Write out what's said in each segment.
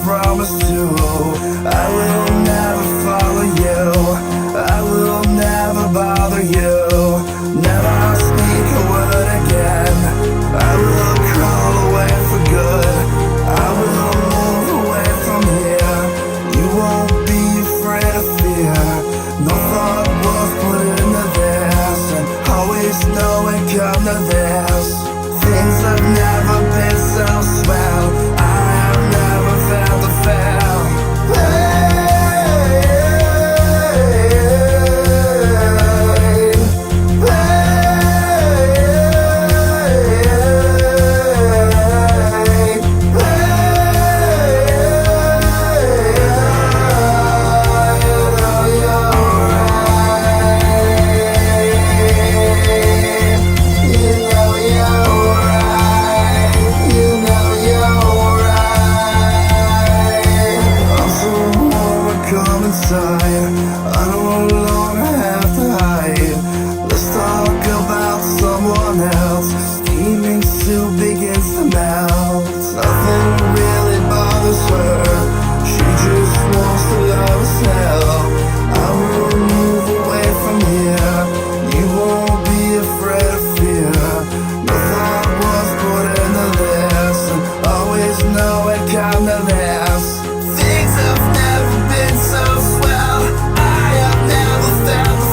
promise to. I will never follow you, I will never bother you, never speak a word again. I will crawl away for good, I will move away from here. You won't be afraid of fear, no thought was put into this, and always know it come to this. Things have never been so swell, I have never felt the fail. I no longer have to hide. Let's talk about someone else. Steaming soup begins to melt. Nothing really bothers her, she just wants to love as hell. I will move away from here, you won't be afraid of fear. No thought was put into this, and always know it come to this. Things have never been so swell, I have never felt the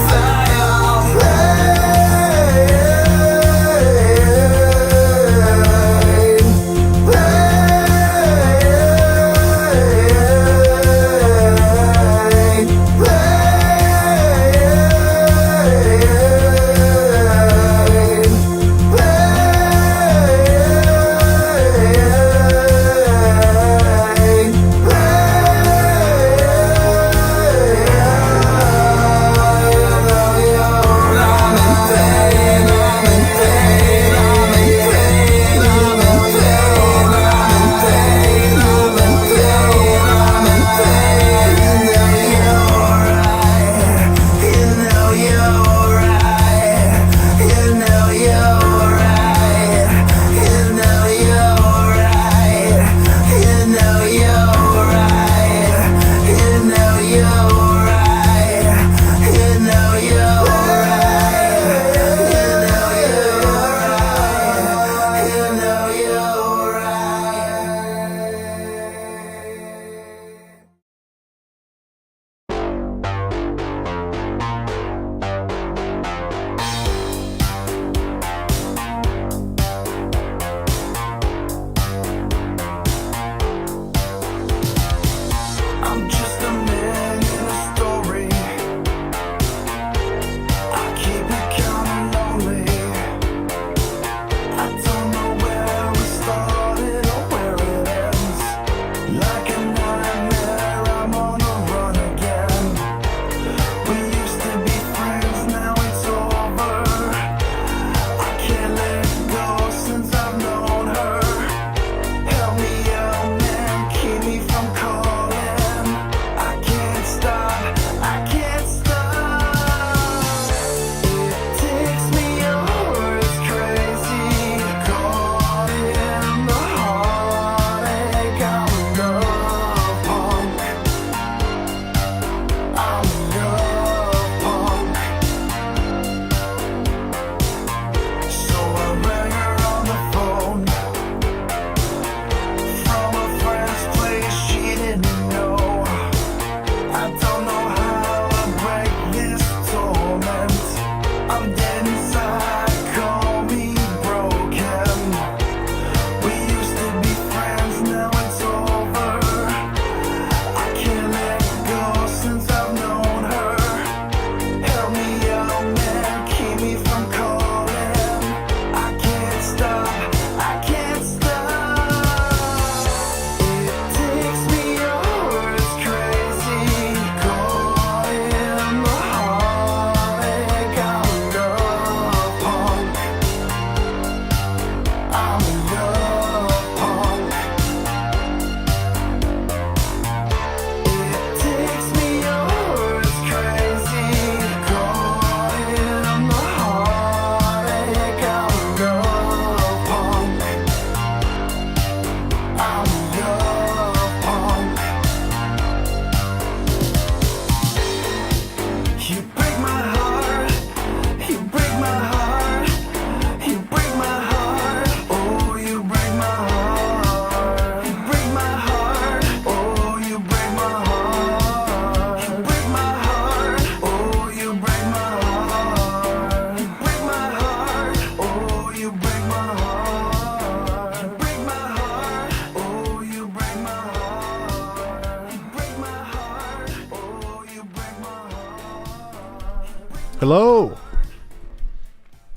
Hello.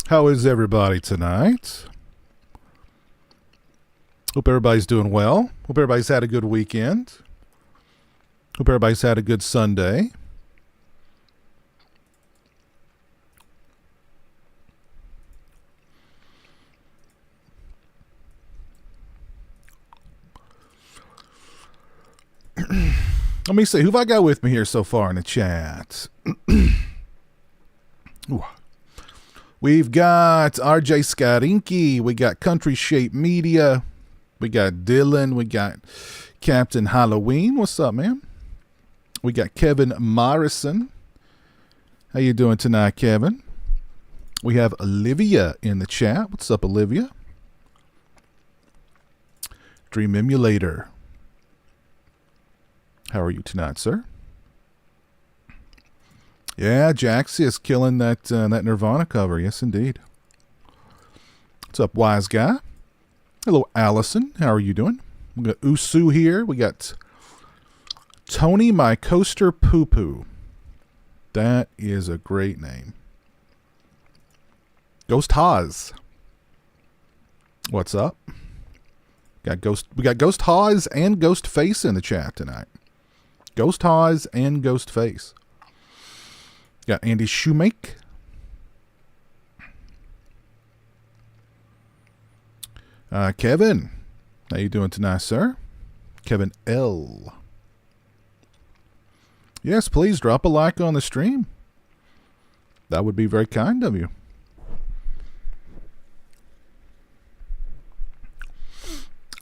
How is everybody tonight? Hope everybody's doing well. Hope everybody's had a good weekend. Hope everybody's had a good Sunday. Let me see. Who've I got with me here so far in the chat? We've got RJ Skarinki. We got Country Shape Media. We got Dylan. We got Captain Halloween. What's up, man? We got Kevin Morrison. How you doing tonight, Kevin? We have Olivia in the chat. What's up, Olivia? Dream Emulator. How are you tonight, sir? Yeah, Jaxie is killing that Nirvana cover. Yes, indeed. What's up, wise guy? Hello, Allison. How are you doing? We got Usu here. We got Tony, my coaster poo poo. That is a great name. Ghost Haas. What's up? We got Ghost Haas and Ghost Face in the chat tonight. Ghost Haas and Ghost Face. Got Andy Shoemake. Kevin. How you doing tonight, sir? Kevin L. Yes, please drop a like on the stream. That would be very kind of you.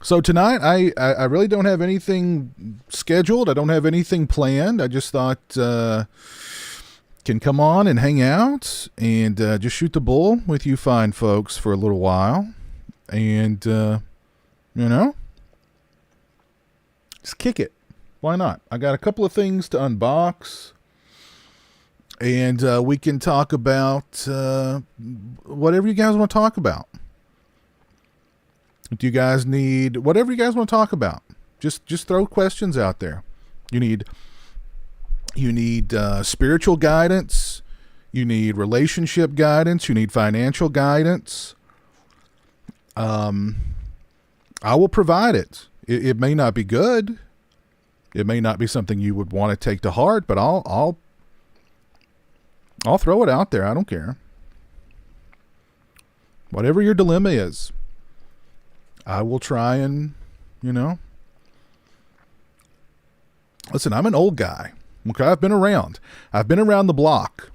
So tonight, I really don't have anything scheduled. I don't have anything planned. I just thought can come on and hang out and just shoot the bull with you fine folks for a little while. And, just kick it. Why not? I got a couple of things to unbox. And we can talk about whatever you guys want to talk about. Do you guys need whatever you guys want to talk about? Just throw questions out there. You need spiritual guidance. You need relationship guidance. You need financial guidance. I will provide it. It may not be good. It may not be something you would want to take to heart, but I'll throw it out there. I don't care. Whatever your dilemma is, I will try and, listen, I'm an old guy. Okay, I've been around. I've been around the block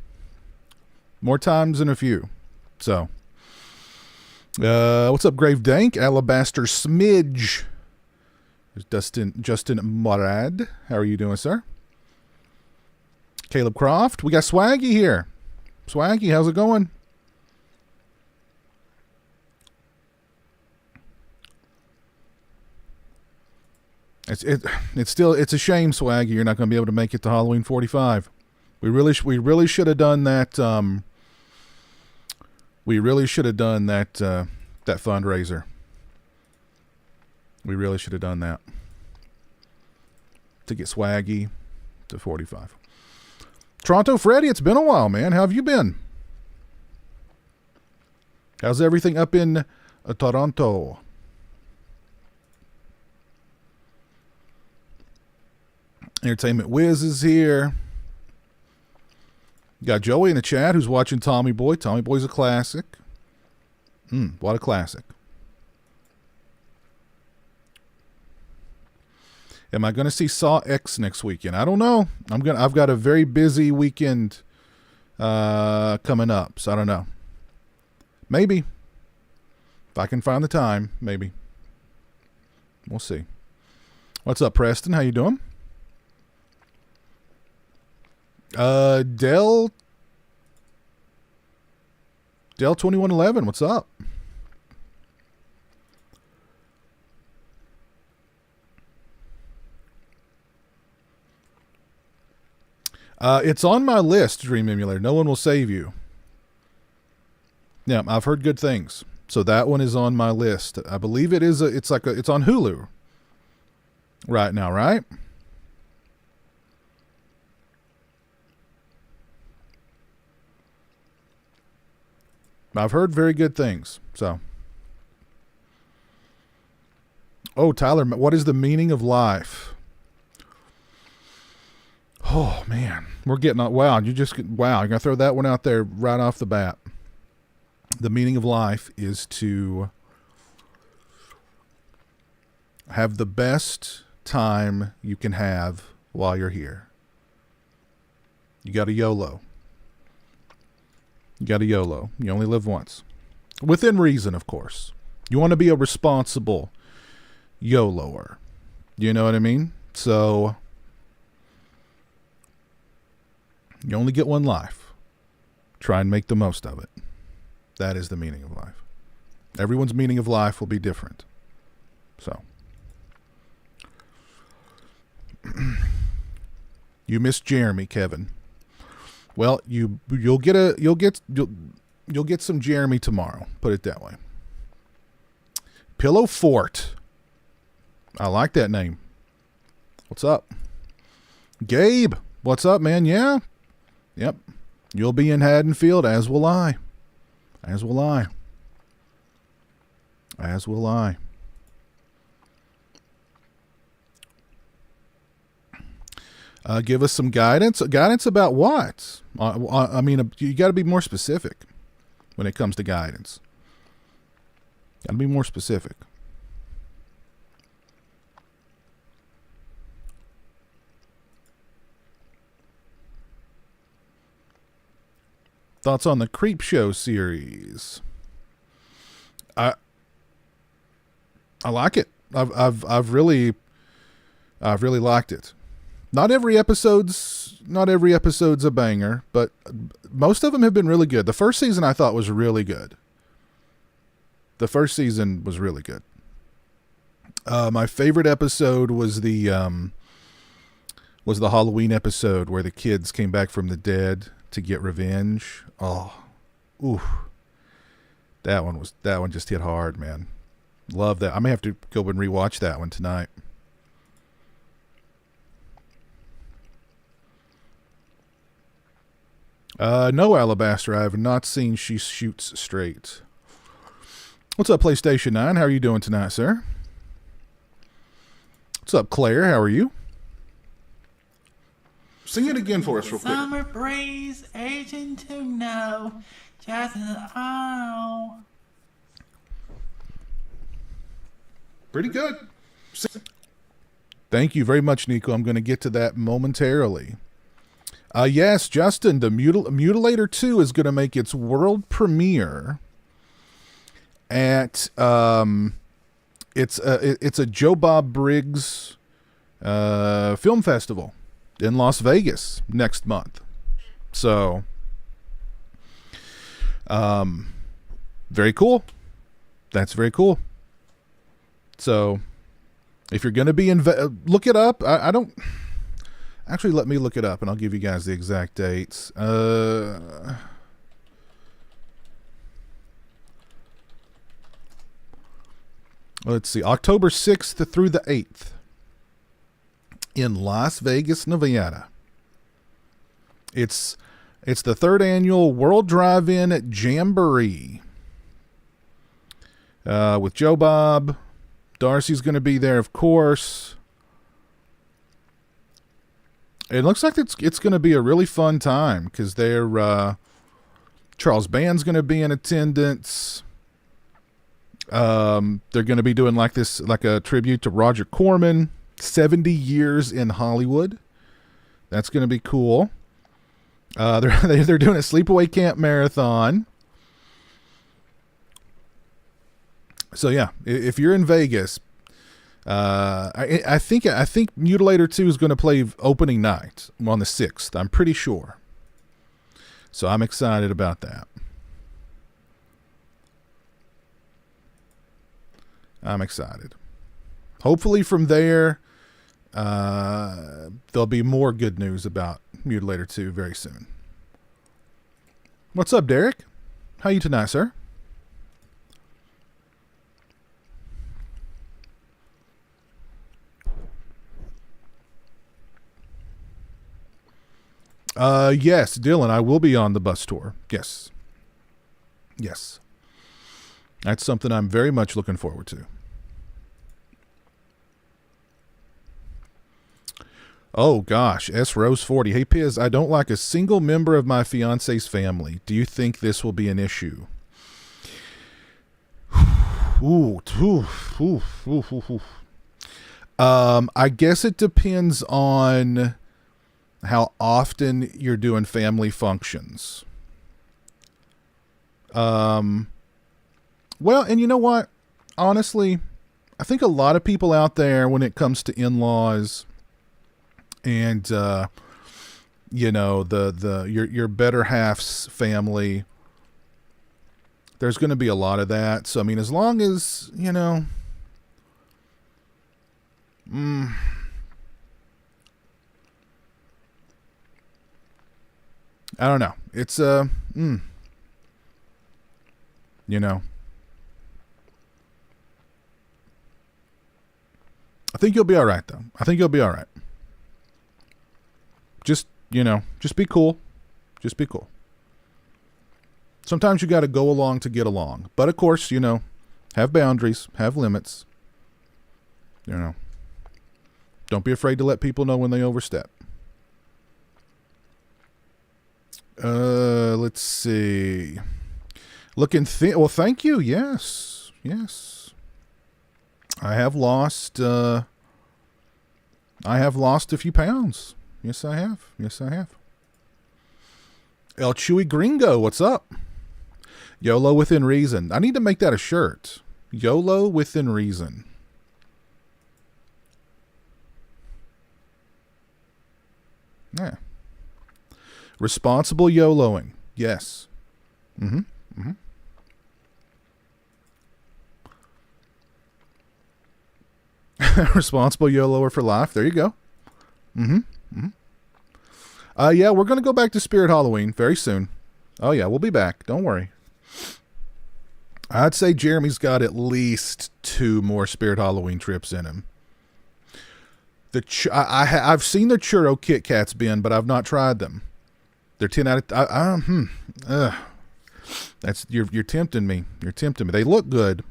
more times than a few. So, what's up, Grave Dank? Alabaster Smidge. There's Justin Morad. How are you doing, sir? Caleb Croft. We got Swaggy here. Swaggy, how's it going? It's a shame, Swaggy. You're not going to be able to make it to Halloween 45. We really should have done that. We really should have done that fundraiser. We really should have done that to get Swaggy to 45. Toronto Freddy, it's been a while, man. How have you been? How's everything up in Toronto? Entertainment Wiz is here. Got Joey in the chat who's watching Tommy Boy. Tommy Boy's a classic. What a classic. Am I going to see Saw X next weekend? I don't know. I've got a very busy weekend coming up, so I don't know. Maybe. If I can find the time, maybe. We'll see. What's up, Preston? How you doing? Dell 2111, what's up? It's on my list, Dream Emulator. No one will save you. Yeah, I've heard good things. So that one is on my list. I believe it is it's on Hulu right now, right? I've heard very good things. So, oh, Tyler, what is the meaning of life? Oh man, we're getting on. Wow, wow. You're gonna throw that one out there right off the bat. The meaning of life is to have the best time you can have while you're here. You got a YOLO. You only live once. Within reason, of course. You want to be a responsible YOLOer. You know what I mean? So, you only get one life. Try and make the most of it. That is the meaning of life. Everyone's meaning of life will be different. So, you missed Jeremy, Kevin. Well, you'll get some Jeremy tomorrow. Put it that way. Pillow Fort. I like that name. What's up? Gabe, what's up, man? Yeah. Yep. You'll be in Haddonfield, as will I. As will I. As will I. Give us some guidance. Guidance about what? I mean, you got to be more specific when it comes to guidance. Got to be more specific. Thoughts on the Creep Show series? I like it. I've really liked it. Not every episode's a banger, but most of them have been really good. The first season I thought was really good. My favorite episode was the Halloween episode where the kids came back from the dead to get revenge. Oh, ooh, that one just hit hard, man. Love that. I may have to go and rewatch that one tonight. No, Alabaster, I have not seen She Shoots Straight. What's up, PlayStation 9? How are you doing tonight, sir? What's up, Claire? How are you? Sing it again for us real quick. Summer breeze, aging to know, just oh. Pretty good. Thank you very much, Nico. I'm going to get to that momentarily. Yes, Justin, the Mutilator 2 is going to make its world premiere at it's a Joe Bob Briggs film festival in Las Vegas next month. So, very cool. That's very cool. So, if you're going to be look it up. I don't. Actually, let me look it up, and I'll give you guys the exact dates. Let's see. October 6th through the 8th in Las Vegas, Nevada. It's the third annual World Drive-In at Jamboree with Joe Bob. Darcy's going to be there, of course. It looks like it's going to be a really fun time because Charles Band's going to be in attendance. They're going to be doing like a tribute to Roger Corman, 70 years in Hollywood. That's going to be cool. They're doing a sleepaway camp marathon. So yeah, if you're in Vegas, I think Mutilator 2 is going to play opening night on the 6th. I'm pretty sure. So I'm excited about that. I'm excited. Hopefully from there, there'll be more good news about Mutilator 2 very soon. What's up, Derek? How you tonight, sir? Yes, Dylan, I will be on the bus tour. Yes. Yes. That's something I'm very much looking forward to. Oh gosh, S Rose 40. Hey Piz, I don't like a single member of my fiance's family. Do you think this will be an issue? I guess it depends on how often you're doing family functions. Well, and you know what? Honestly, I think a lot of people out there, when it comes to in-laws and your better half's family, there's going to be a lot of that. So I mean, as long as I don't know. It's I think you'll be all right, though. I think you'll be all right. Just be cool. Just be cool. Sometimes you got to go along to get along. But of course, have boundaries, have limits. Don't be afraid to let people know when they overstep. Let's see. Looking thin. Well, thank you. Yes. I have lost a few pounds. Yes, I have. El Chewy Gringo, what's up? YOLO within reason. I need to make that a shirt. YOLO within reason. Yeah. Responsible YOLOing. Yes. Responsible YOLOer for life. There you go. Yeah, we're going to go back to Spirit Halloween very soon. Oh, yeah, we'll be back. Don't worry. I'd say Jeremy's got at least 2 more Spirit Halloween trips in him. I've seen the churro Kit Kats bin, but I've not tried them. They're 10 out of... That's you're tempting me. They look good.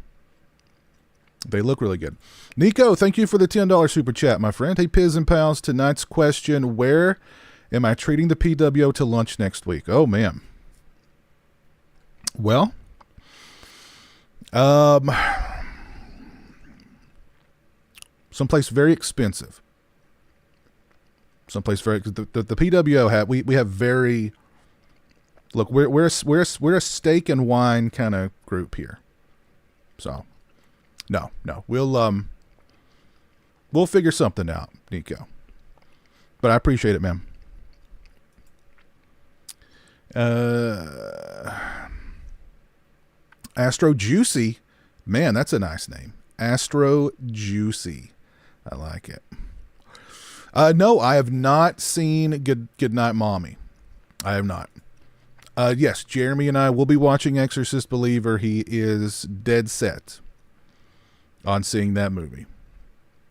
They look really good. Nico, thank you for the $10 super chat, my friend. Hey, Piz and Pals, tonight's question, where am I treating the PWO to lunch next week? Oh, man. Well, someplace very expensive. The PWO we have very... Look, we're a steak and wine kind of group here. So, no, we'll figure something out, Nico. But I appreciate it, man. Astro Juicy, man, that's a nice name. Astro Juicy, I like it. No, I have not seen Good Night Mommy. I have not. Yes, Jeremy and I will be watching Exorcist Believer. He is dead set on seeing that movie.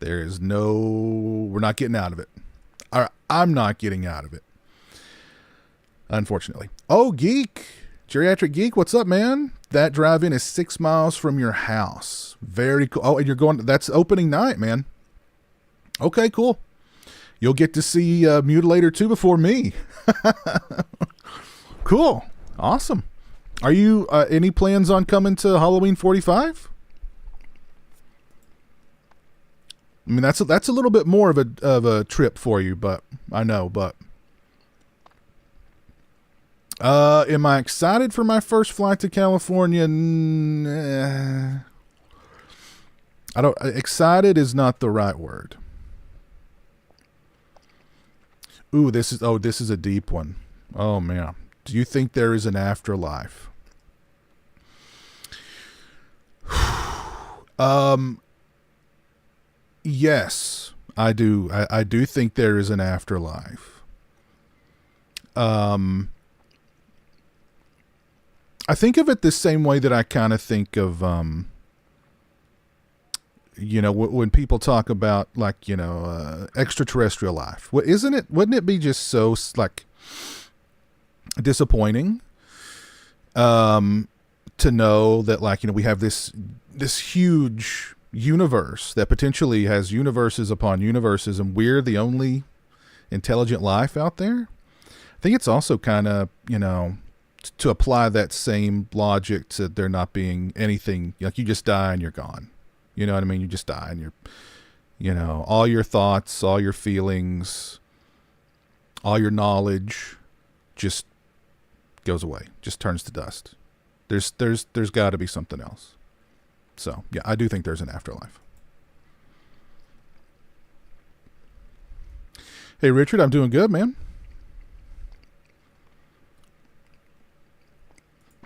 We're not getting out of it. I'm not getting out of it. Unfortunately. Oh, Geek. Geriatric Geek, what's up, man? That drive-in is 6 miles from your house. Very cool. Oh, and you're going, that's opening night, man. Okay, cool. You'll get to see Mutilator 2 before me. Cool. Awesome. Are you any plans on coming to Halloween 45? I mean, that's a little bit more of a trip for you, but I know, but am I excited for my first flight to California? Excited is not the right word. Ooh, this is a deep one. Oh man. Do you think there is an afterlife? Yes, I do. I do think there is an afterlife. I think of it the same way that I kind of think of, when people talk about extraterrestrial life. Wouldn't it be just so disappointing to know that, like, we have this huge universe that potentially has universes upon universes, and we're the only intelligent life out there. I think it's also kind of, to apply that same logic to there not being anything, like you just die and you're gone. You know what I mean? You just die and you're, all your thoughts, all your feelings, all your knowledge just goes away, just turns to dust. There's got to be something else. So, yeah, I do think there's an afterlife. Hey, Richard, I'm doing good, man.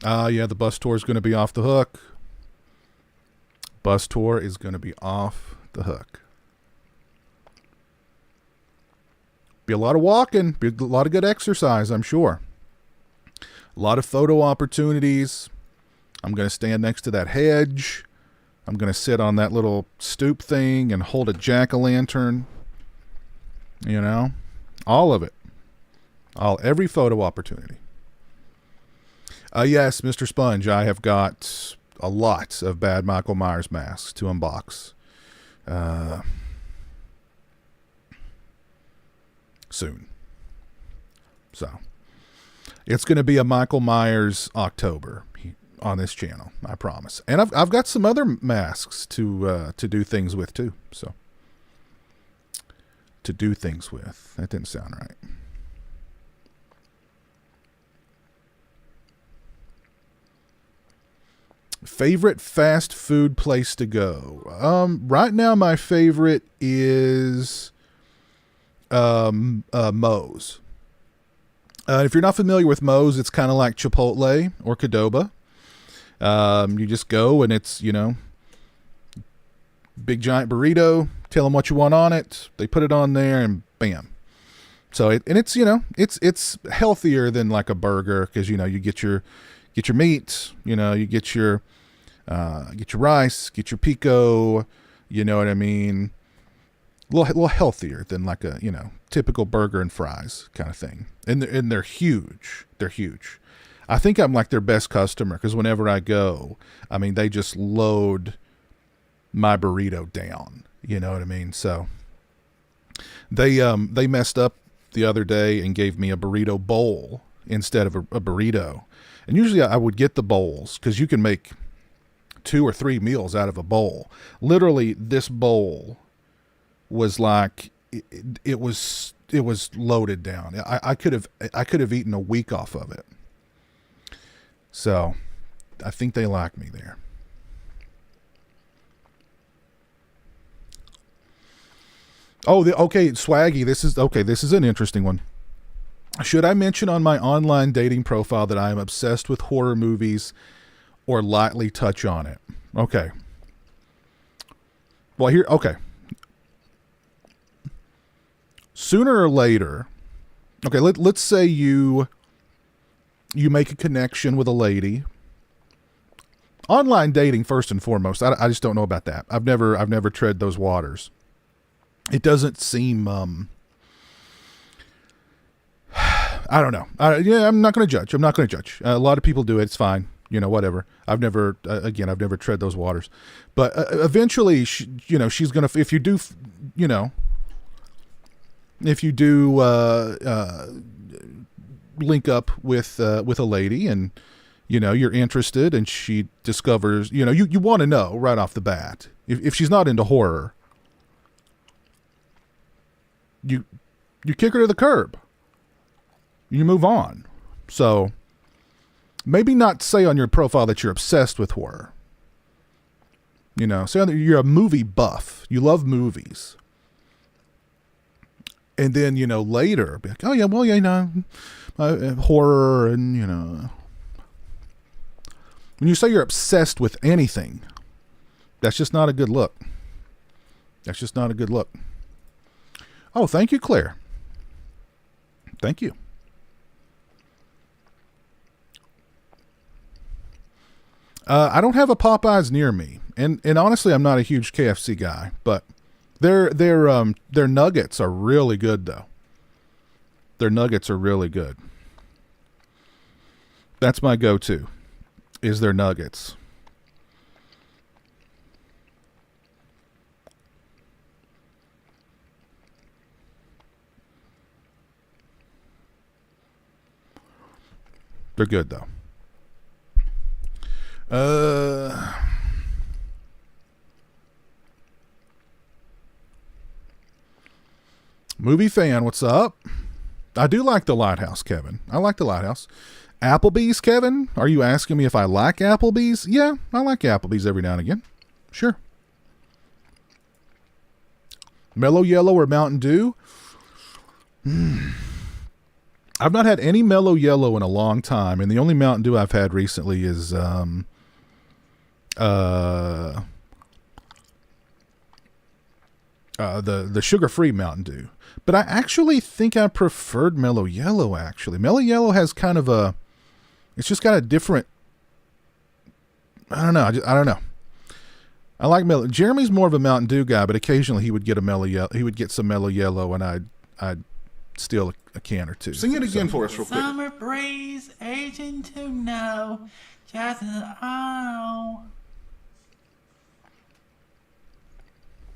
Yeah, the bus tour is going to be off the hook. Bus tour is going to be off the hook. Be a lot of walking, be a lot of good exercise, I'm sure. A lot of photo opportunities. I'm going to stand next to that hedge. I'm going to sit on that little stoop thing and hold a jack-o'-lantern. All of it. Every photo opportunity. Yes, Mr. Sponge, I have got a lot of bad Michael Myers masks to unbox. Soon. So, it's going to be a Michael Myers October on this channel, I promise. And I've got some other masks to do things with too. So, to do things with. That didn't sound right. Favorite fast food place to go? Right now my favorite is Moe's. If you're not familiar with Moe's, it's kind of like Chipotle or Qdoba. You just go and it's, big giant burrito, tell them what you want on it. They put it on there and bam. So it's, it's healthier than like a burger. Cause you get your meat, you get your rice, get your pico, you know what I mean? A little healthier than like a, typical burger and fries kind of thing. And they're huge. They're huge. I think I'm like their best customer because whenever I go, I mean, they just load my burrito down. You know what I mean? So they messed up the other day and gave me a burrito bowl instead of a burrito. And usually I would get the bowls because you can make 2 or 3 meals out of a bowl. Literally, this bowl was like it was loaded down. I could have eaten a week off of it. So I think they like me there. Oh, okay, Swaggy. This is an interesting one. Should I mention on my online dating profile that I am obsessed with horror movies or lightly touch on it? Okay. Well, okay. Sooner or later, okay, let's say you make a connection with a lady. Online dating first and foremost. I just don't know about that. I've never tread those waters. It doesn't seem I don't know. I'm not going to judge. A lot of people do it. It's fine. Whatever. I've never tread those waters. But eventually, she's going to, if you do link up with a lady and, you're interested and she discovers, you want to know right off the bat, if she's not into horror, you kick her to the curb. You move on. So maybe not say on your profile that you're obsessed with horror. Say you're a movie buff. You love movies. And then, later be like, oh yeah, well, horror and, when you say you're obsessed with anything, that's just not a good look. That's just not a good look. Oh, thank you, Claire. Thank you. I don't have a Popeyes near me, and honestly, I'm not a huge KFC guy, but their nuggets are really good though. Their nuggets are really good. That's my go-to. is their nuggets. They're good though. Movie fan, what's up? I do like The Lighthouse, Kevin. I like The Lighthouse. Applebee's, Kevin? Are you asking me if I like Applebee's? Yeah, I like Applebee's every now and again. Sure. Mellow Yellow or Mountain Dew? I've not had any Mellow Yellow in a long time, and the only Mountain Dew I've had recently is the sugar-free Mountain Dew. But I actually think I preferred Mellow Yellow, actually. Mellow Yellow has kind of a... It's just got a different... I don't know. I don't know. I like Mellow... Jeremy's more of a Mountain Dew guy, but occasionally he would get a Mellow Yellow. He would get some Mellow Yellow, and I'd steal a can or two. Sing it again for us real quick. Summer breeze, aging to know, just oh.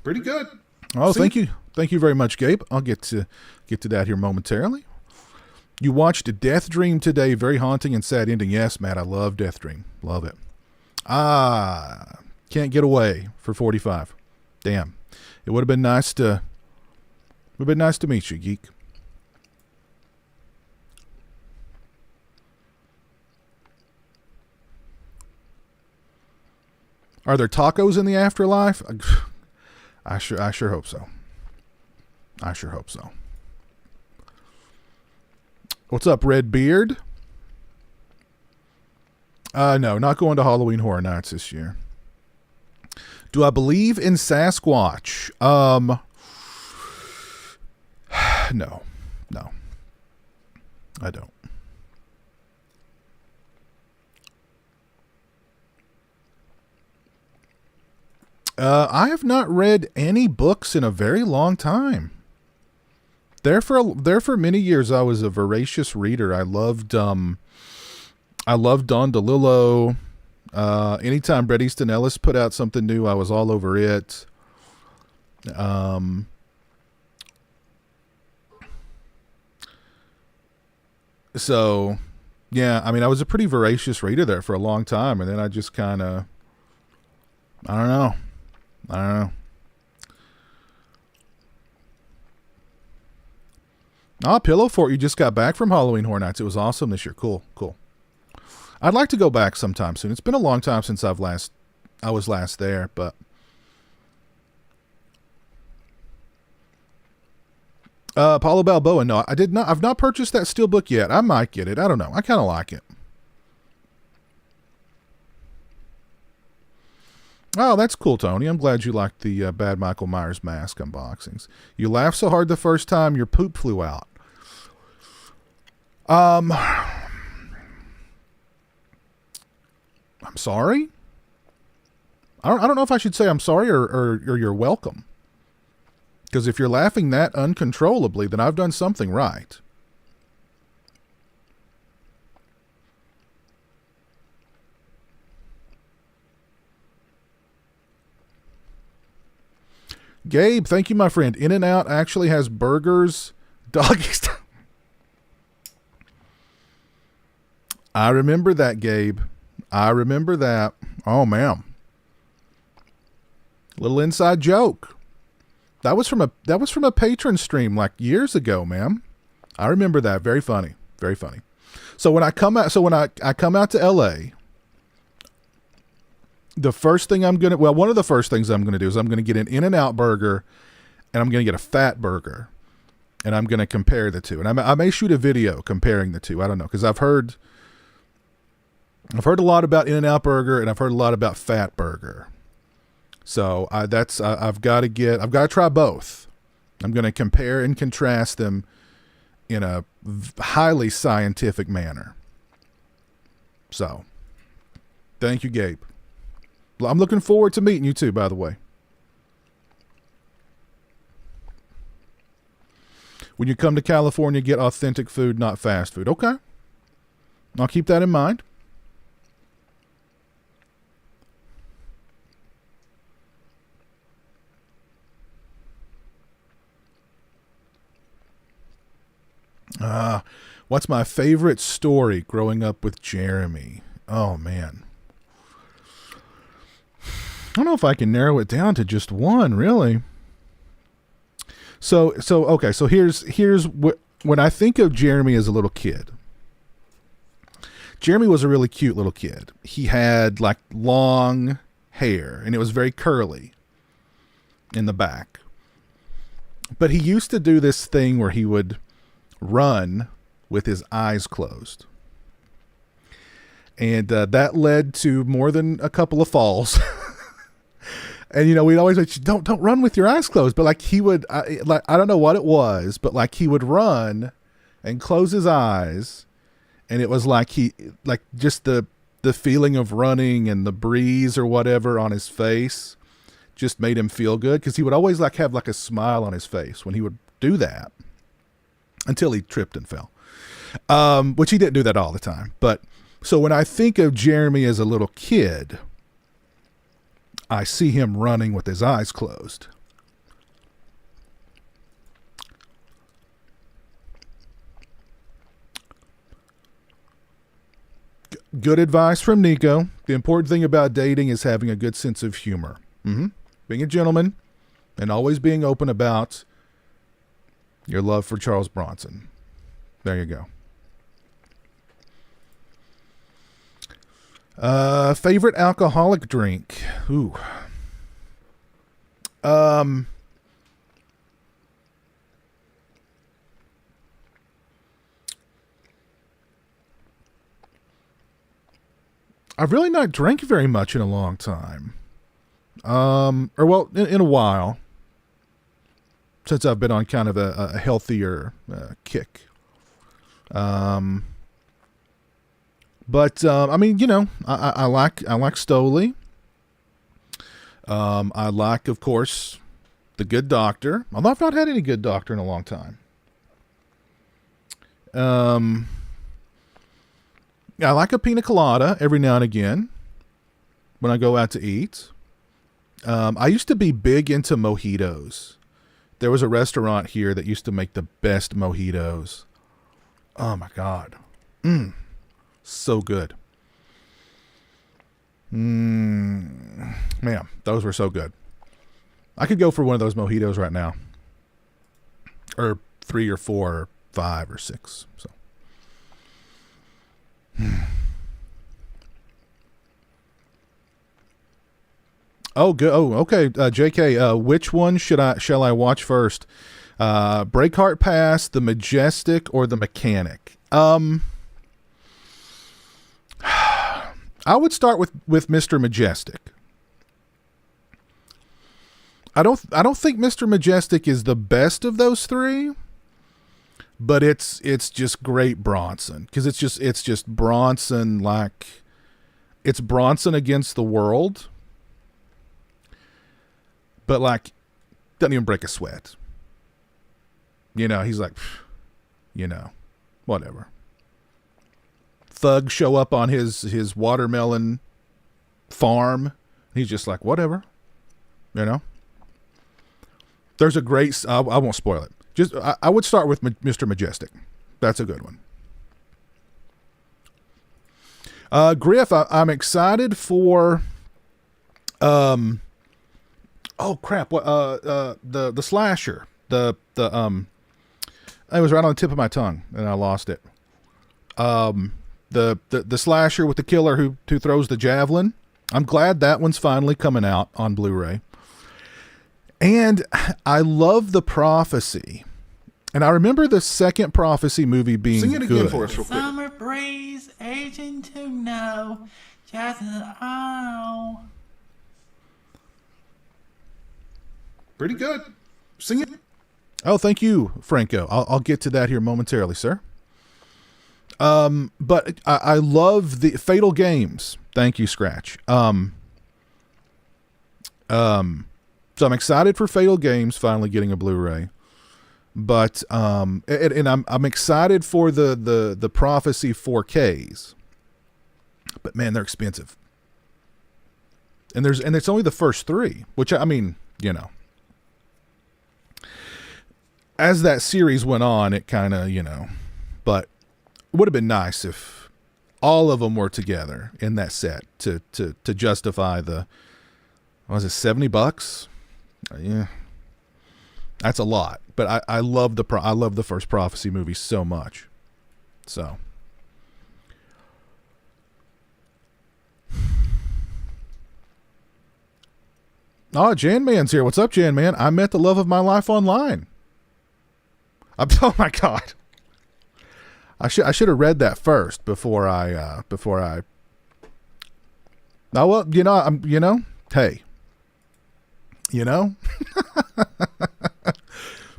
Pretty good. Oh, thank you. Thank you very much, Gabe. I'll get to that here momentarily. You watched Death Dream today. Very haunting and sad ending. Yes, Matt, I love Death Dream. Love it. Can't get away for 45. Damn. It would have been nice to meet you, geek. Are there tacos in the afterlife? I sure hope so. I sure hope so. What's up, Red Beard? No, not going to Halloween Horror Nights this year. Do I believe in Sasquatch? No, I don't. I have not read any books in a very long time. There for many years, I was a voracious reader. I loved Don DeLillo. Anytime Bret Easton Ellis put out something new, I was all over it. So, yeah, I mean, I was a pretty voracious reader there for a long time, and then I just kind of, I don't know. Pillow Fort, you just got back from Halloween Horror Nights. It was awesome this year. Cool. I'd like to go back sometime soon. It's been a long time since I was last there, but Paulo Balboa, no, I did not. I've not purchased that steelbook yet. I might get it. I don't know. I kind of like it. Oh, that's cool, Tony. I'm glad you liked the Bad Michael Myers mask unboxings. You laughed so hard the first time your poop flew out. I'm sorry. I don't know if I should say I'm sorry or you're welcome. Because if you're laughing that uncontrollably, then I've done something right. Gabe, thank you, my friend. In-N-Out actually has burgers, doggy style. I remember that, Gabe. I remember that. Oh, man. Little inside joke. That was from a patron stream like years ago, man. I remember that. Very funny. Very funny. So when I come out, I come out to LA, one of the first things I'm going to do is I'm going to get an In-N-Out burger and I'm going to get a fat burger and I'm going to compare the two. And I may shoot a video comparing the two. I don't know. Cause I've heard a lot about In-N-Out burger and I've heard a lot about fat burger. So I've got to try both. I'm going to compare and contrast them in a highly scientific manner. So thank you, Gabe. I'm looking forward to meeting you too, by the way. When you come to California, get authentic food, not fast food. Okay. I'll keep that in mind. What's my favorite story growing up with Jeremy? Oh, man. I don't know if I can narrow it down to just one, really. So here's what, when I think of Jeremy as a little kid, Jeremy was a really cute little kid. He had like long hair and it was very curly in the back. But he used to do this thing where he would run with his eyes closed. And that led to more than a couple of falls. And, we'd always like, don't run with your eyes closed. But like he would, I don't know what it was, but like he would run and close his eyes. And it was like just the feeling of running and the breeze or whatever on his face just made him feel good. Cause he would always like have like a smile on his face when he would do that until he tripped and fell. Which he didn't do that all the time. But so when I think of Jeremy as a little kid, I see him running with his eyes closed. Good advice from Nico. The important thing about dating is having a good sense of humor. Being a gentleman and always being open about your love for Charles Bronson. There you go. Favorite alcoholic drink? Ooh. I've really not drank very much in a long time. In a while. Since I've been on kind of a healthier kick. But I like Stoli. I like, of course, the Good Doctor. Although I've not had any Good Doctor in a long time. I like a pina colada every now and again when I go out to eat. I used to be big into mojitos. There was a restaurant here that used to make the best mojitos. Oh my God. So good. Man, those were so good. I could go for one of those mojitos right now. Or 3 or 4 or 5 or 6. So. Oh, good. Oh, okay. JK, which one shall I watch first? Breakheart Pass, The Majestic, or The Mechanic? I would start with Mr. Majestic. I don't think Mr. Majestic is the best of those three, but it's just great Bronson, because it's just Bronson, like it's Bronson against the world, but like doesn't even break a sweat. He's like, whatever. Thugs show up on his watermelon farm. He's just like, whatever. There's a great, I won't spoil it. I would start with Mr. Majestic. That's a good one. Griff, I'm excited for, oh crap. What, the slasher, it was right on the tip of my tongue and I lost it. The slasher with the killer who throws the javelin. I'm glad that one's finally coming out on Blu-ray. And I love The Prophecy. And I remember the second Prophecy movie being good. Sing it again for us real quick. Summer breeze, aging to know, just oh. Pretty good. Sing it. Oh, thank you, Franco. I'll get to that here momentarily, sir. But I love the Fatal Games. Thank you, Scratch. So I'm excited for Fatal Games finally getting a Blu-ray, but and I'm excited for the Prophecy 4Ks. But man, they're expensive. And it's only the first 3, which I mean, as that series went on, it kind of, but it would have been nice if all of them were together in that set to justify the, what was it, $70? Yeah, that's a lot. But I love the first Prophecy movie so much. So. Oh, Jan Man's here. What's up, Jan Man? I met the love of my life online. Oh my God. I should have read that first before I. Oh well, hey.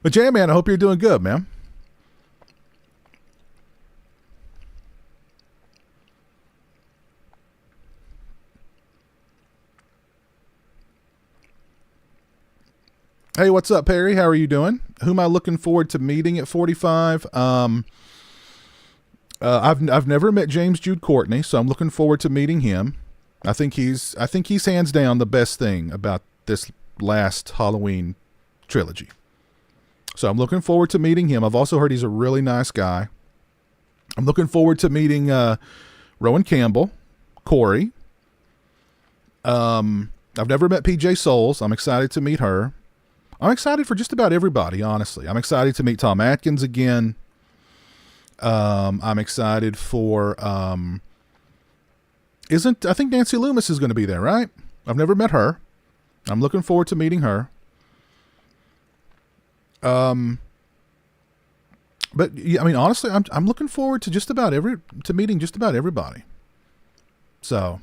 But Jan Man, I hope you're doing good, man. Hey, what's up, Perry? How are you doing? Who am I looking forward to meeting at 45? I've never met James Jude Courtney, so I'm looking forward to meeting him. I think he's hands down the best thing about this last Halloween trilogy. So I'm looking forward to meeting him. I've also heard he's a really nice guy. I'm looking forward to meeting Rowan Campbell, Corey. I've never met PJ Souls. I'm excited to meet her. I'm excited for just about everybody, honestly. I'm excited to meet Tom Atkins again. I'm excited for, I think Nancy Loomis is going to be there, right? I've never met her. I'm looking forward to meeting her. But yeah, I mean, honestly, I'm looking forward to meeting just about everybody. So,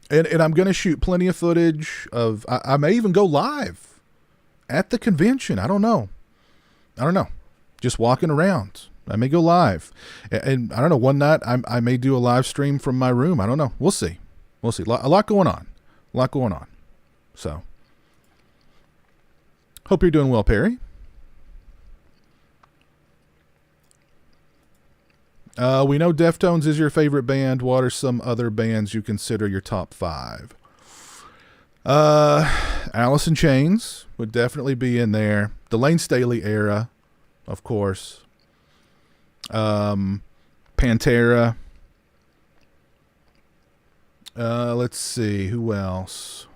and I'm going to shoot plenty of footage of, I may even go live at the convention. I don't know. Just walking around. I may go live. And I don't know, one night I may do a live stream from my room. I don't know. We'll see. A lot going on. So, hope you're doing well, Perry. We know Deftones is your favorite band. What are some other bands you consider your top 5? Alice in Chains would definitely be in there. The Lane Staley era, of course. Pantera. Let's see, who else?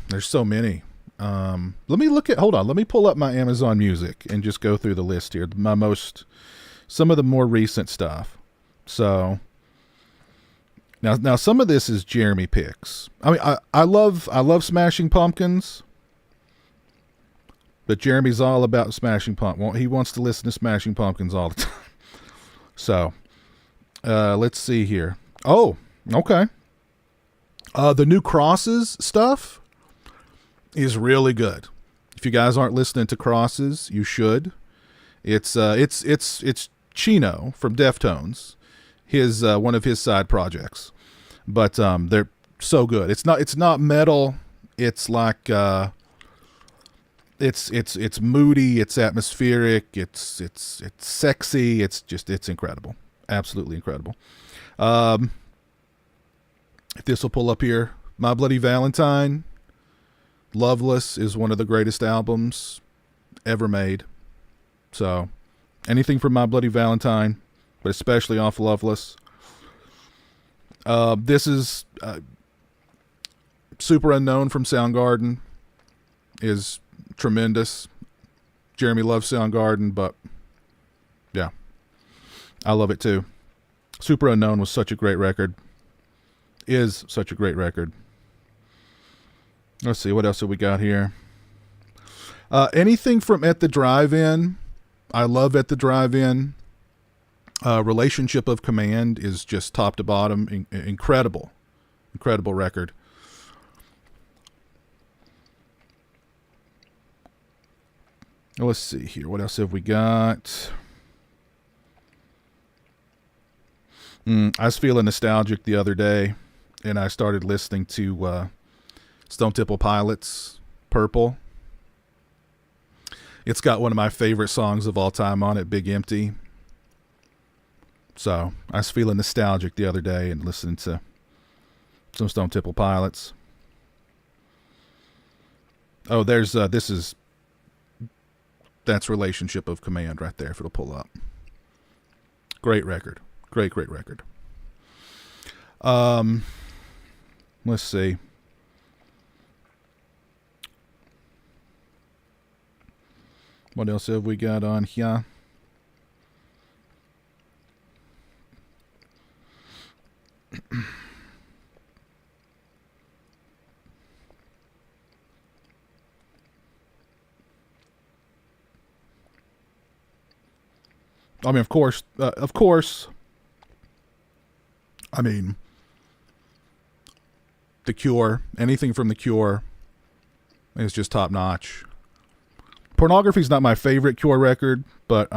There's so many. Let me pull up my Amazon Music and just go through the list here. Some of the more recent stuff. So now some of this is Jeremy picks. I mean, I love Smashing Pumpkins, but Jeremy's all about Smashing Pumpkins. He wants to listen to Smashing Pumpkins all the time. So, let's see here. Oh, okay. The new Crosses stuff is really good. If you guys aren't listening to Crosses, you should. It's Chino from Deftones, his one of his side projects, but they're so good. It's not metal. It's like it's moody. It's atmospheric. It's sexy. It's incredible. Absolutely incredible. If this will pull up here, My Bloody Valentine, Loveless is one of the greatest albums ever made. So, anything from My Bloody Valentine, but especially off Loveless. This is Super Unknown from Soundgarden is tremendous. Jeremy loves Soundgarden, but yeah, I love it too. Super Unknown was such a great record. Is such a great record. Let's see, what else have we got here? Anything from At the Drive-In. I love At the Drive-In. Relationship of Command is just top to bottom incredible record. Let's see here, what else have we got? I was feeling nostalgic the other day, and I started listening to Stone Temple Pilots' Purple. It's got one of my favorite songs of all time on it, Big Empty. So I was feeling nostalgic the other day and listening to some Stone Temple Pilots. Oh, there's that's Relationship of Command right there if it'll pull up. Great record. Great record. Let's see. What else have we got on here? I mean, of course. I mean, The Cure, anything from The Cure is just top notch. Pornography's not my favorite Cure record, but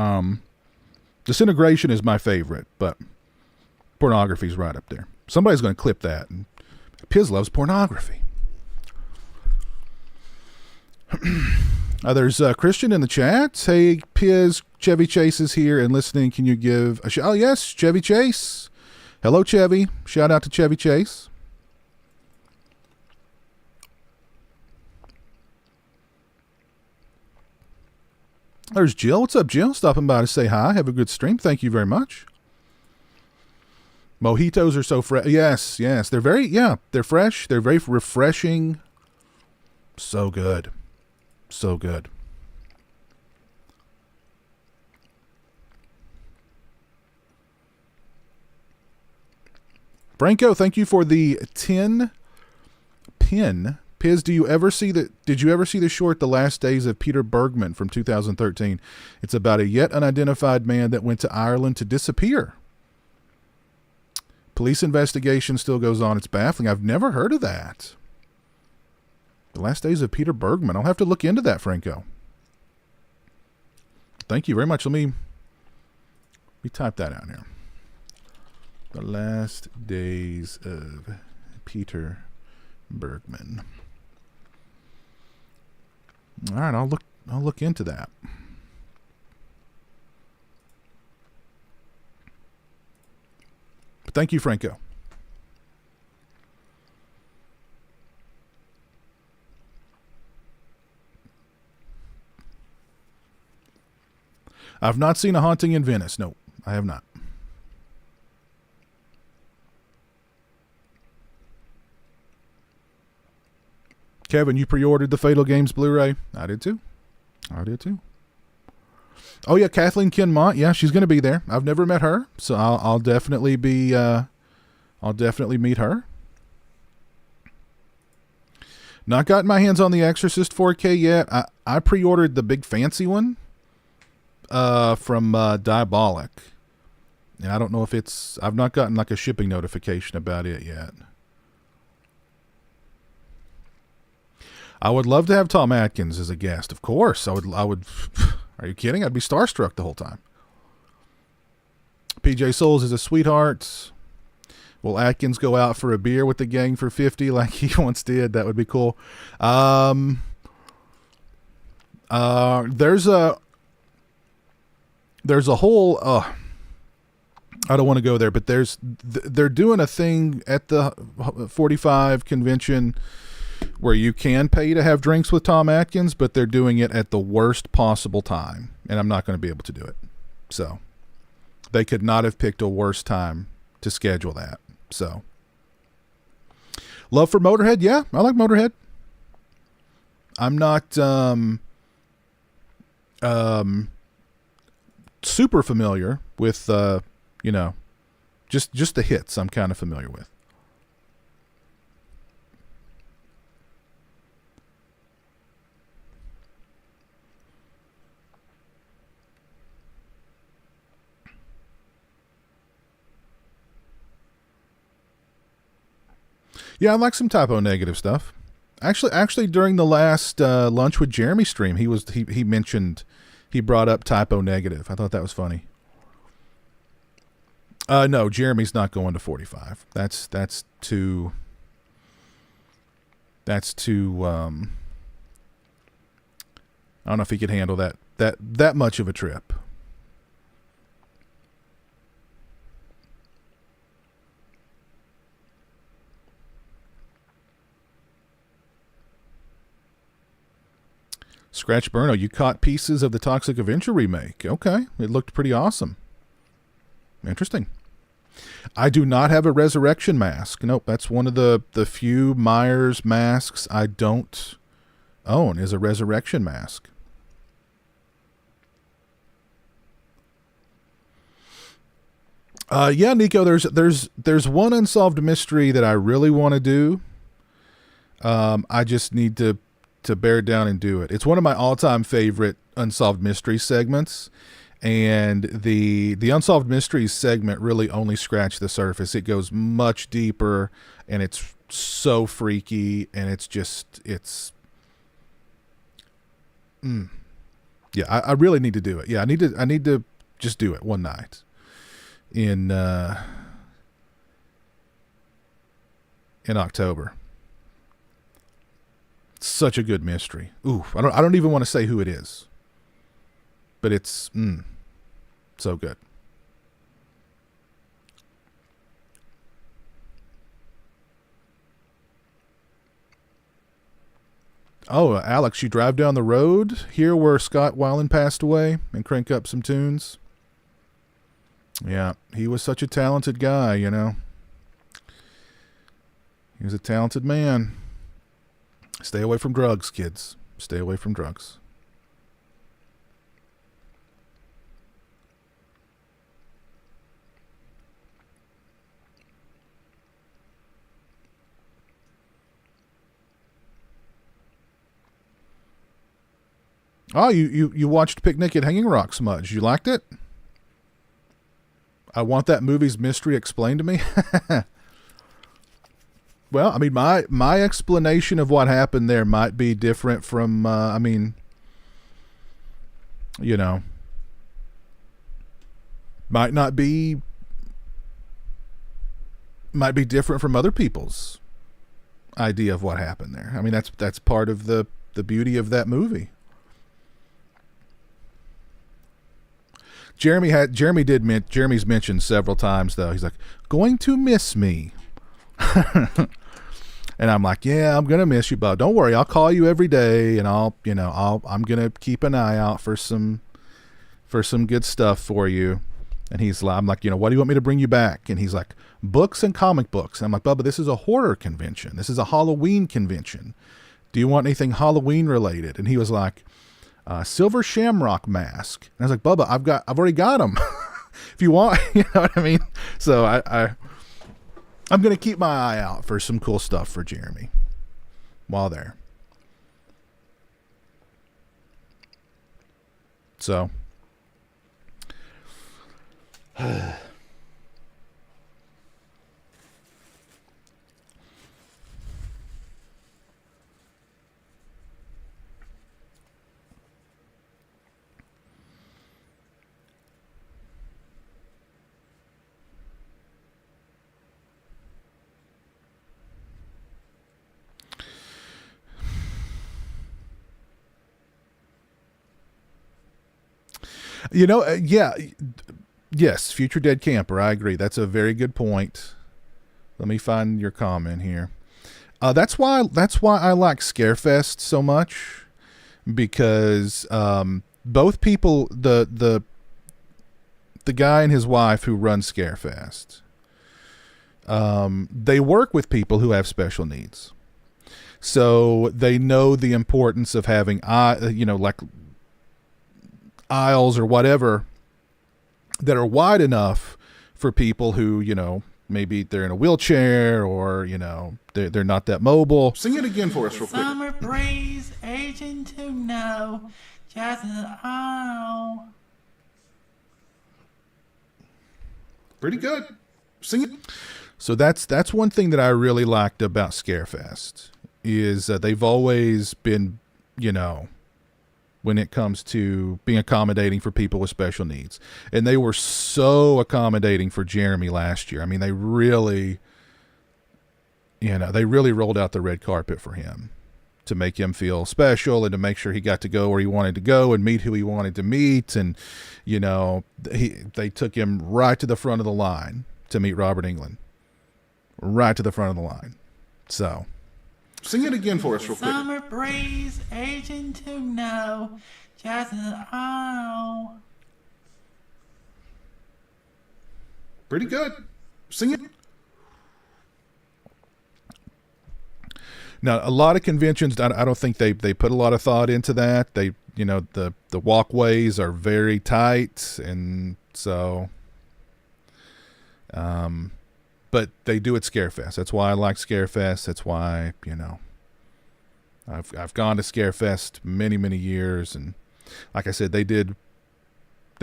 Disintegration is my favorite, but Pornography's right up there. Somebody's going to clip that. And Piz loves pornography. There's Christian in the chat. Hey, Piz, Chevy Chase is here and listening. Can you give a shout? Oh, yes, Chevy Chase. Hello, Chevy. Shout out to Chevy Chase. There's Jill. What's up, Jill? Stopping by to say hi. Have a good stream. Thank you very much. Mojitos are so fresh. Yes. They're they're fresh. They're very refreshing. So good. So good. Franco, thank you for the 10 pin. Piz, did you ever see the short The Last Days of Peter Bergman from 2013? It's about a yet unidentified man that went to Ireland to disappear. Police investigation still goes on. It's baffling. I've never heard of that. The Last Days of Peter Bergman. I'll have to look into that, Franco. Thank you very much. Let me type that out here. The Last Days of Peter Bergman. All right, I'll look into that. But thank you, Franco. I've not seen A Haunting in Venice. No, I have not. Kevin, you pre-ordered the Fatal Games Blu-ray? I did too. Oh yeah, Kathleen Kinmont. Yeah, she's going to be there. I've never met her, so I'll definitely be. I'll definitely meet her. Not gotten my hands on The Exorcist 4K yet. I pre-ordered the big fancy one from Diabolic. And I don't know if it's... I've not gotten like a shipping notification about it yet. I would love to have Tom Atkins as a guest. Of course. I would. Are you kidding? I'd be starstruck the whole time. PJ Souls is a sweetheart. Will Atkins go out for a beer with the gang for 50 like he once did? That would be cool. There's a whole I don't want to go there, but they're doing a thing at the 45 convention where you can pay to have drinks with Tom Atkins, but they're doing it at the worst possible time, and I'm not going to be able to do it. So they could not have picked a worse time to schedule that. So love for Motorhead. Yeah, I like Motorhead. I'm not super familiar with just the hits I'm kind of familiar with. Yeah, I like some Typo Negative stuff. Actually, during the last lunch with Jeremy stream, he mentioned, he brought up Typo Negative. I thought that was funny. No, Jeremy's not going to 45. That's too. I don't know if he could handle that much of a trip. Scratch Burno, you caught pieces of the Toxic Avenger remake. Okay, it looked pretty awesome. Interesting. I do not have a resurrection mask. Nope, that's one of the few Myers masks I don't own is a resurrection mask. Yeah, Nico, there's one unsolved mystery that I really want to do. I just need to bear down and do it. It's one of my all-time favorite unsolved mystery segments, and the unsolved mysteries segment really only scratched the surface. It goes much deeper, and it's so freaky, and yeah, I really need to do it. Yeah, I need to just do it one night in October. Such a good mystery. Ooh, I don't even want to say who it is, but it's so good. Oh, Alex, you drive down the road here where Scott Weiland passed away and crank up some tunes. Yeah, he was such a talented guy, you know. He was a talented man. Stay away from drugs, kids. Stay away from drugs. Oh, you watched Picnic at Hanging Rock, Smudge. You liked it? I want that movie's mystery explained to me. Well, I mean, my explanation of what happened there might be different from, I mean, you know, might be different from other people's idea of what happened there. I mean, that's part of the beauty of that movie. Jeremy's mentioned several times though. He's like, going to miss me. And I'm like, yeah, I'm going to miss you, bud. Don't worry. I'll call you every day and I'm going to keep an eye out for some good stuff for you. And I'm like, what do you want me to bring you back? And he's like, books and comic books. And I'm like, Bubba, this is a horror convention. This is a Halloween convention. Do you want anything Halloween related? And he was like, Silver Shamrock mask. And I was like, Bubba, I've already got them. If you want, you know what I mean? So I'm going to keep my eye out for some cool stuff for Jeremy while there. So yes, Future Dead Camper. I agree. That's a very good point. Let me find your comment here. That's why I like Scarefest so much, because both people, the guy and his wife who run Scarefest, they work with people who have special needs, so they know the importance of having like aisles or whatever that are wide enough for people who, maybe they're in a wheelchair or, they're not that mobile. Sing it again for us real quick. Summer breeze, aging to know, just oh. Pretty good. Sing it. So that's one thing that I really liked about Scarefest is they've always been, when it comes to being accommodating for people with special needs. And they were so accommodating for Jeremy last year. I mean, they really rolled out the red carpet for him to make him feel special and to make sure he got to go where he wanted to go and meet who he wanted to meet. And, they took him right to the front of the line to meet Robert Englund. Right to the front of the line. So, Sing it again for us real quick. Summer breeze, aging to know, just as I know. Pretty good. Sing it. Now, a lot of conventions, I don't think they put a lot of thought into that. They, the walkways are very tight, and so, but they do at Scarefest. That's why I like Scarefest. That's why, I've gone to Scarefest many, many years, and like I said, they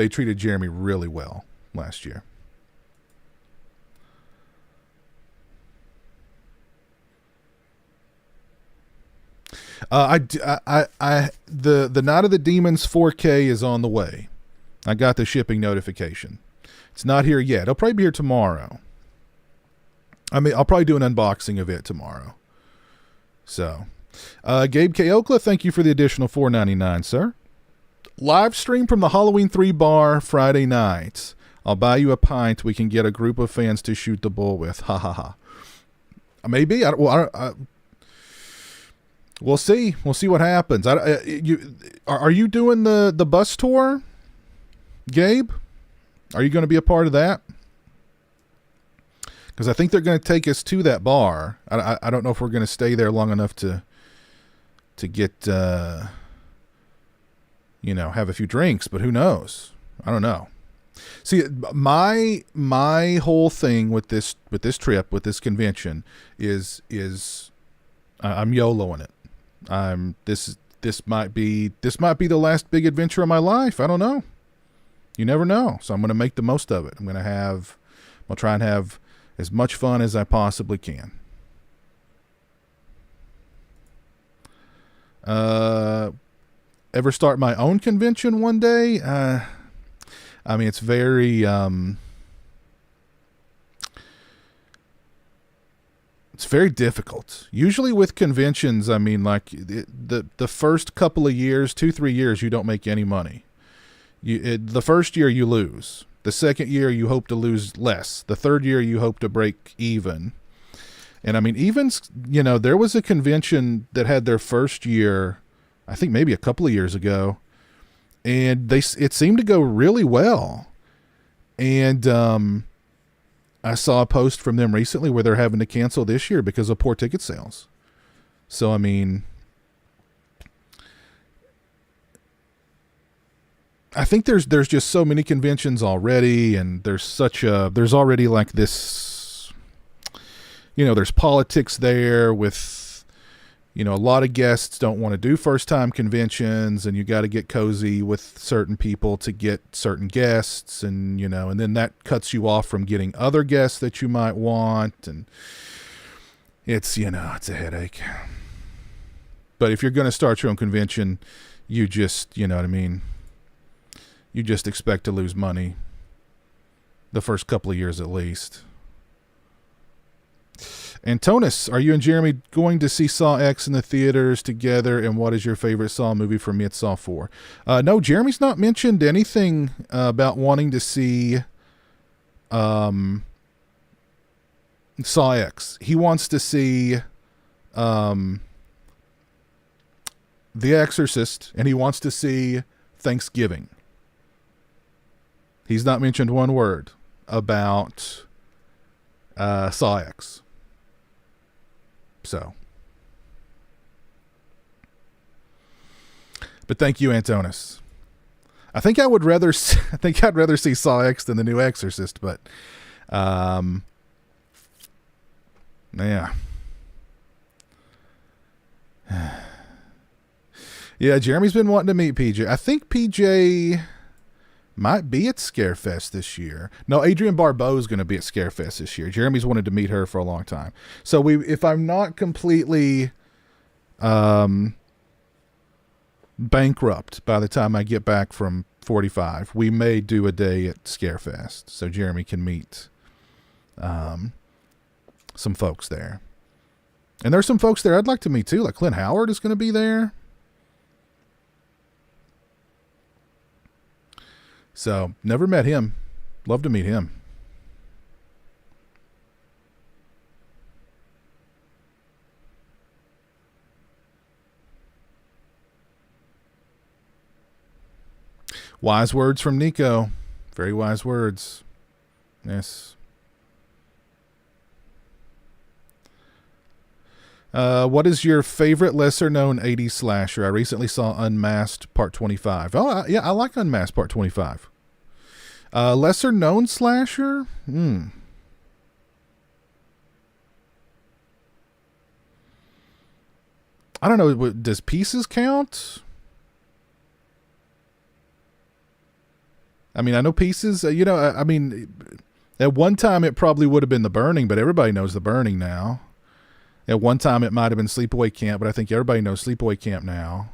treated Jeremy really well last year. The Night of the Demons 4K is on the way. I got the shipping notification. It's not here yet. It'll probably be here tomorrow. I mean, I'll probably do an unboxing of it tomorrow. So, Gabe K. Okla, thank you for the additional $4.99, sir. Live stream from the Halloween 3 bar Friday night. I'll buy you a pint. We can get a group of fans to shoot the bull with. Ha ha ha. Maybe. We'll see. We'll see what happens. Are you doing the bus tour, Gabe? Are you going to be a part of that? Because I think they're going to take us to that bar. I don't know if we're going to stay there long enough to get have a few drinks, but who knows? I don't know. See, my whole thing with this trip, with this convention, is I'm YOLOing it. This might be the last big adventure of my life. I don't know. You never know. So I'm going to make the most of it. I'll try and have as much fun as I possibly can. Ever start my own convention one day? It's very it's very difficult. Usually with conventions, the first couple of years, 2-3 years, you don't make any money. The first year you lose. The second year you hope to lose less. The third year you hope to break even. And there was a convention that had their first year, I think maybe a couple of years ago, and it seemed to go really well. And I saw a post from them recently where they're having to cancel this year because of poor ticket sales. So, I think there's just so many conventions already, and there's already like this, there's politics there with, a lot of guests don't want to do first time conventions, and you got to get cozy with certain people to get certain guests, and, and then that cuts you off from getting other guests that you might want. And it's, it's a headache. But if you're going to start your own convention, you just, you just expect to lose money the first couple of years at least. Antonis, are you and Jeremy going to see Saw X in the theaters together? And what is your favorite Saw movie? For me, it's Saw 4. No, Jeremy's not mentioned anything about wanting to see Saw X. He wants to see The Exorcist, and he wants to see Thanksgiving. He's not mentioned one word about Saw X. So, but thank you, Antonis. I think I'd rather see Saw X than the new Exorcist, but yeah. Yeah, Jeremy's been wanting to meet PJ. I think PJ might be at Scarefest this year. No, Adrienne Barbeau is going to be at Scarefest this year. Jeremy's wanted to meet her for a long time. So if I'm not completely bankrupt by the time I get back from 45, we may do a day at Scarefest so Jeremy can meet some folks there. And there's some folks there I'd like to meet too, like Clint Howard is going to be there. So, never met him. Love to meet him. Wise words from Nico. Very wise words. Yes. What is your favorite lesser-known 80s slasher? I recently saw Unmasked Part 25. Oh, yeah, I like Unmasked Part 25. Lesser-known slasher? I don't know. Does Pieces count? I mean, I know Pieces, I mean, at one time it probably would have been The Burning, but everybody knows The Burning now. At one time it might have been Sleepaway Camp, but I think everybody knows Sleepaway Camp now.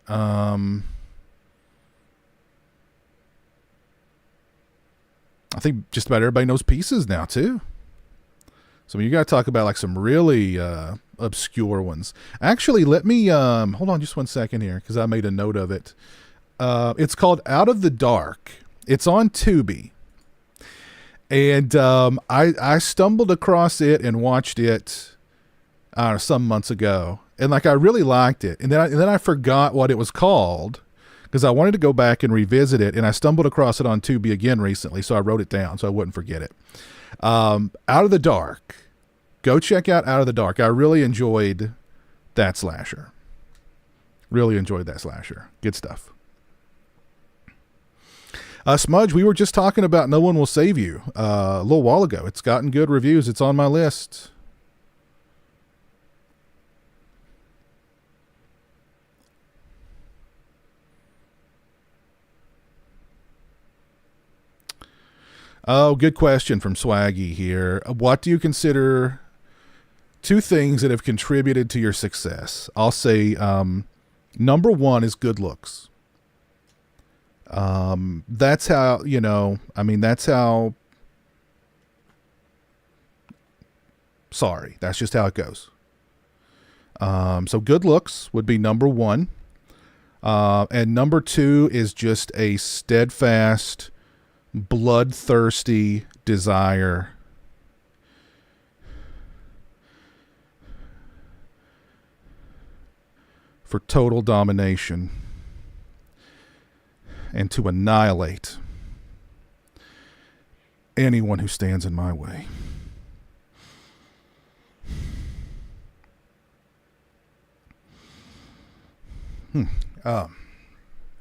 I think just about everybody knows Pieces now too. So you got to talk about like some really obscure ones. Actually, let me hold on just one second here because I made a note of it. It's called Out of the Dark. It's on Tubi. And I stumbled across it and watched it some months ago. And like I really liked it. And then I forgot what it was called because I wanted to go back and revisit it. And I stumbled across it on Tubi again recently. So I wrote it down so I wouldn't forget it. Out of the Dark. Go check out Out of the Dark. I really enjoyed that slasher. Really enjoyed that slasher. Good stuff. Smudge, we were just talking about No One Will Save You a little while ago. It's gotten good reviews. It's on my list. Oh, good question from Swaggy here. What do you consider two things that have contributed to your success? I'll say number one is good looks. That's how, that's how, sorry, that's just how it goes. So good looks would be number one. And number two is just a steadfast, bloodthirsty desire for total domination and to annihilate anyone who stands in my way.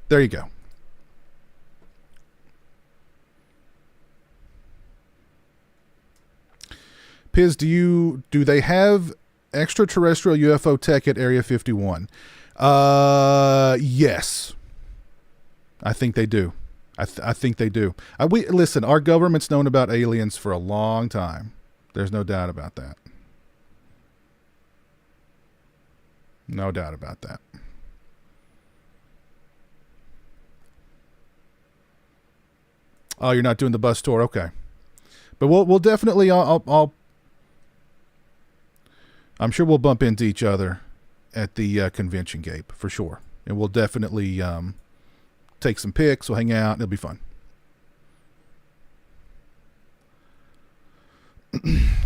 There you go. Piz, do they have extraterrestrial UFO tech at Area 51? Yes. I think they do. I think they do. Listen, our government's known about aliens for a long time. There's no doubt about that. No doubt about that. Oh, you're not doing the bus tour? Okay. But we'll definitely, I'm sure we'll bump into each other at the convention gate for sure. And we'll definitely take some pics. We'll hang out. It'll be fun.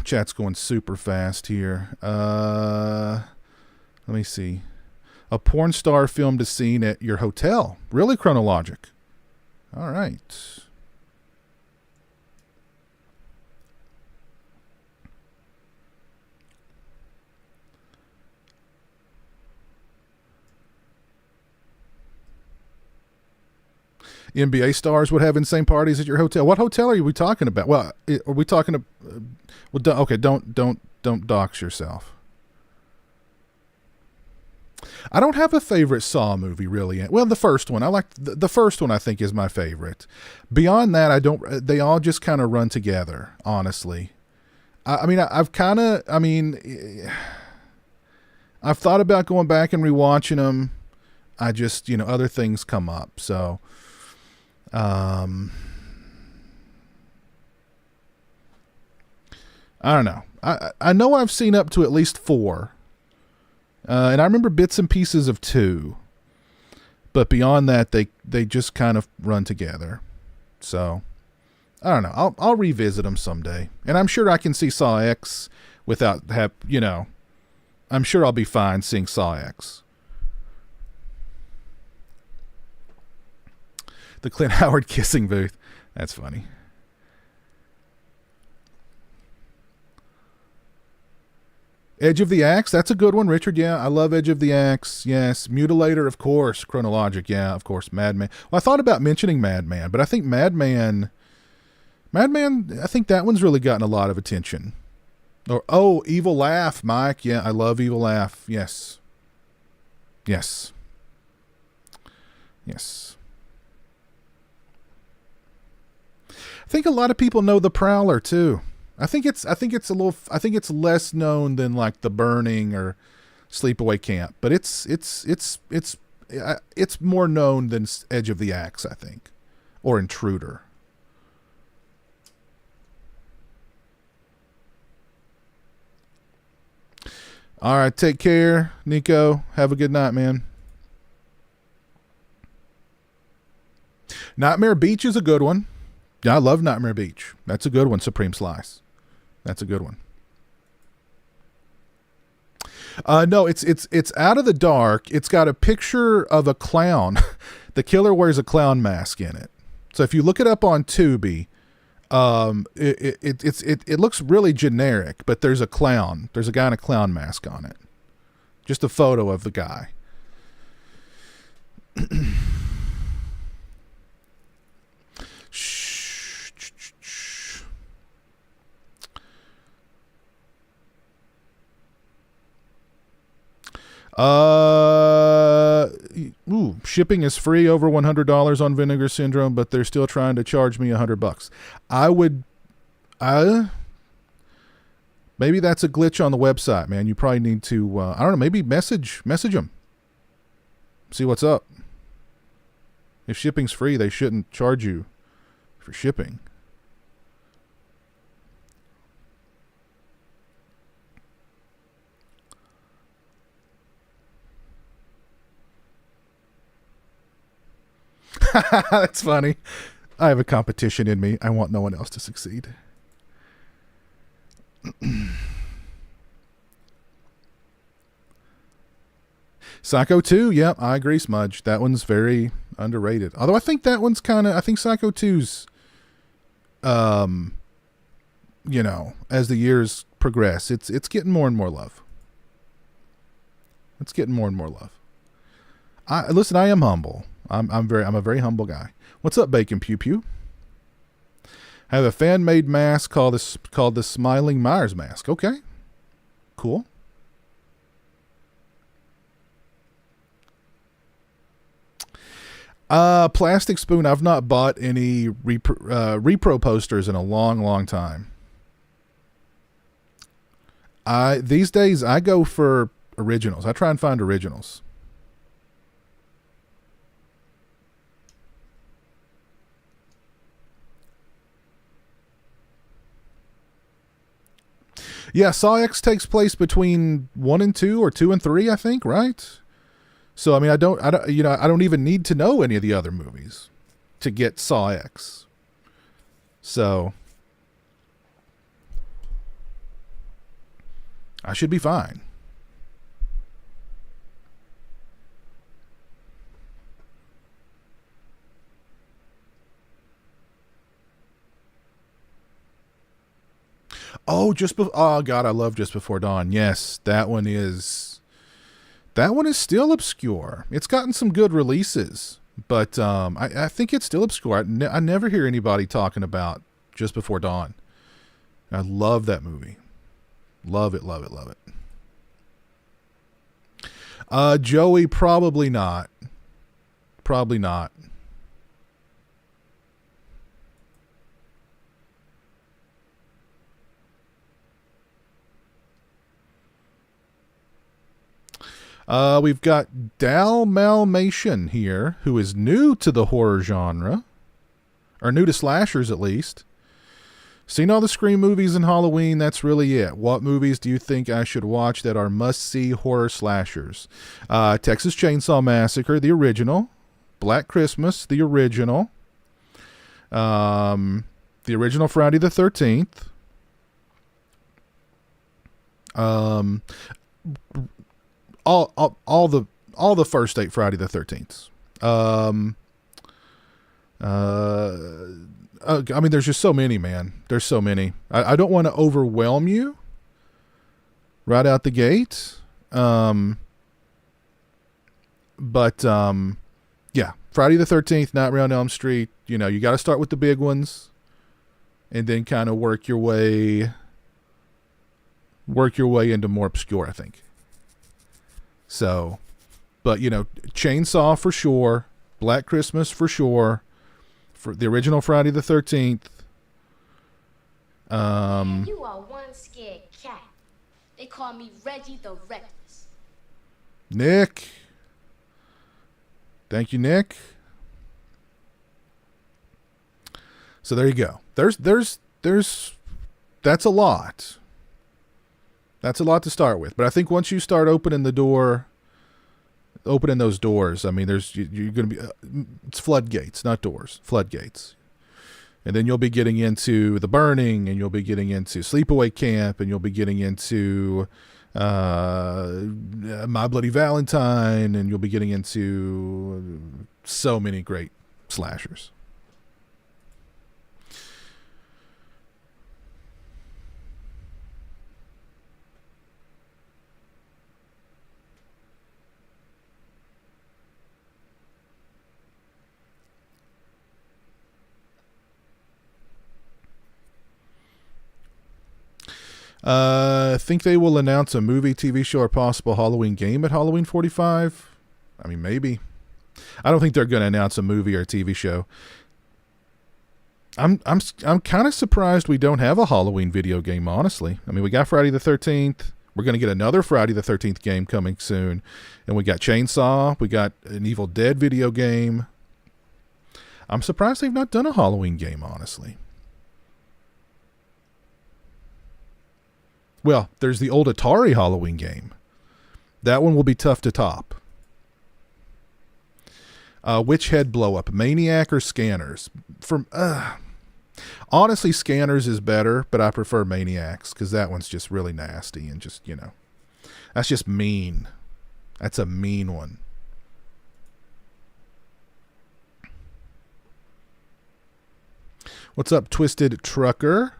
Chat's going super fast here. Let me see. A porn star filmed a scene at your hotel. Really chronologic. All right. NBA stars would have insane parties at your hotel. What hotel are we talking about? Well, are we talking to? Okay, don't dox yourself. I don't have a favorite Saw movie really. Well, the first one. I like the first one. I think is my favorite. Beyond that, I don't. They all just kind of run together. Honestly, I've thought about going back and rewatching them. I just other things come up. So. I don't know. I know I've seen up to at least 4. And I remember bits and pieces of 2. But beyond that, they just kind of run together. So, I don't know. I'll revisit them someday. And I'm sure I can see Saw X without I'm sure I'll be fine seeing Saw X. The Clint Howard kissing booth. That's funny. Edge of the Axe, that's a good one, Richard. Yeah, I love Edge of the Axe. Yes, Mutilator, of course. Chronologic, yeah, of course. Madman. Well, I thought about mentioning Madman, but I think Madman, I think that one's really gotten a lot of attention. Or Evil Laugh, Mike. Yeah, I love Evil Laugh. Yes. Yes. Yes. I think a lot of people know The Prowler too. I think it's less known than like The Burning or Sleepaway Camp, but it's more known than Edge of the Axe, I think, or Intruder. All right, take care, Nico. Have a good night, man. Nightmare Beach is a good one. Yeah, I love Nightmare Beach. That's a good one, Supreme Slice. That's a good one. No, it's Out of the Dark. It's got a picture of a clown. The killer wears a clown mask in it. So if you look it up on Tubi, it looks really generic, but there's a clown. There's a guy in a clown mask on it. Just a photo of the guy. Shipping is free over $100 on Vinegar Syndrome, but they're still trying to charge me $100. Maybe that's a glitch on the website, man. You probably need to, I don't know, maybe message them. See what's up. If shipping's free, they shouldn't charge you for shipping. That's funny. I have a competition in me. I want no one else to succeed. Psycho 2, yep, I agree, Smudge. That one's very underrated. Although I think that one's I think Psycho 2's, as the years progress, it's getting more and more love. It's getting more and more love. Listen, I am humble. I'm a very humble guy. What's up, Bacon Pew Pew? I have a fan-made mask called the Smiling Myers mask. Okay, cool. Plastic Spoon. I've not bought any repro posters in a long, long time. These days I go for originals. I try and find originals. Yeah, Saw X takes place between 1 and 2 or 2 and 3, I think, right? So I mean, I don't even need to know any of the other movies to get Saw X. So I should be fine. Oh, God, I love Just Before Dawn. Yes, that one is still obscure. It's gotten some good releases, but I think it's still obscure. I never hear anybody talking about Just Before Dawn. I love that movie. Love it, love it, love it. Joey, probably not. Probably not. We've got Dalmalmation here, who is new to the horror genre, or new to slashers at least. Seen all the Scream movies and Halloween, that's really it. What movies do you think I should watch that are must-see horror slashers? Texas Chainsaw Massacre, the original. Black Christmas, the original. The original Friday the 13th. All the first 8 Friday the 13th. I mean, there's just so many, man. There's so many. I don't want to overwhelm you right out the gate. But yeah, Friday the 13th, Nightmare on Elm Street. You know, you got to start with the big ones, and then kind of work your way into more obscure, I think. So, but you know, Chainsaw for sure, Black Christmas for sure, for the original Friday the 13th. Man, you are one scared cat. They call me Reggie the Reckless. Nick. Thank you, Nick. So there you go. There's that's a lot. That's a lot to start with. But I think once you start opening those doors, I mean, you're going to be, it's floodgates, not doors, floodgates. And then you'll be getting into The Burning, and you'll be getting into Sleepaway Camp, and you'll be getting into My Bloody Valentine, and you'll be getting into so many great slashers. I think they will announce a movie, TV show, or possible Halloween game at Halloween 45. I mean, maybe. I don't think they're going to announce a movie or a TV show. I'm kind of surprised we don't have a Halloween video game, honestly. I mean, we got Friday the 13th. We're going to get another Friday the 13th game coming soon. And we got Chainsaw. We got an Evil Dead video game. I'm surprised they've not done a Halloween game, honestly. Well, there's the old Atari Halloween game. That one will be tough to top. Which head blow up, Maniac or Scanners? Honestly, Scanners is better, but I prefer Maniacs because that one's just really nasty and just, you know, that's just mean. That's a mean one. What's up, Twisted Trucker?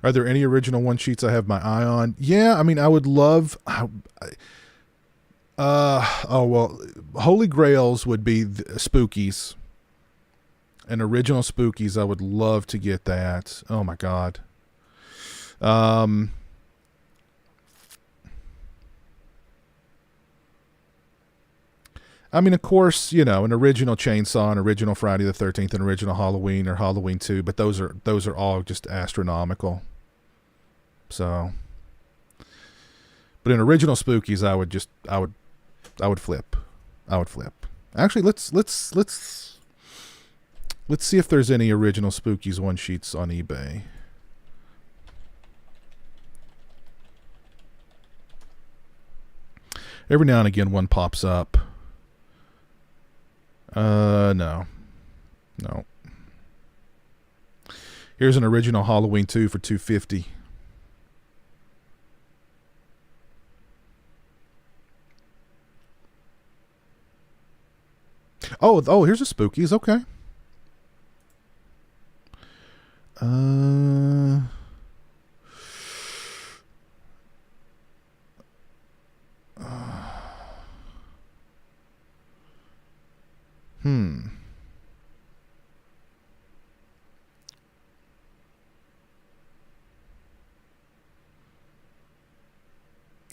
Are there any original one sheets I have my eye on? Yeah, I mean, I would love. Holy Grails would be Spookies. An original Spookies, I would love to get that. Oh my God. I mean, of course, you know, an original Chainsaw, an original Friday the 13th, an original Halloween or Halloween 2, but those are all just astronomical. So, but in original Spookies, I would flip. I would flip. Actually, let's see if there's any original Spookies one sheets on eBay. Every now and again, one pops up. No. Here's an original Halloween 2 for $250. Oh, here's a Spookies. Okay.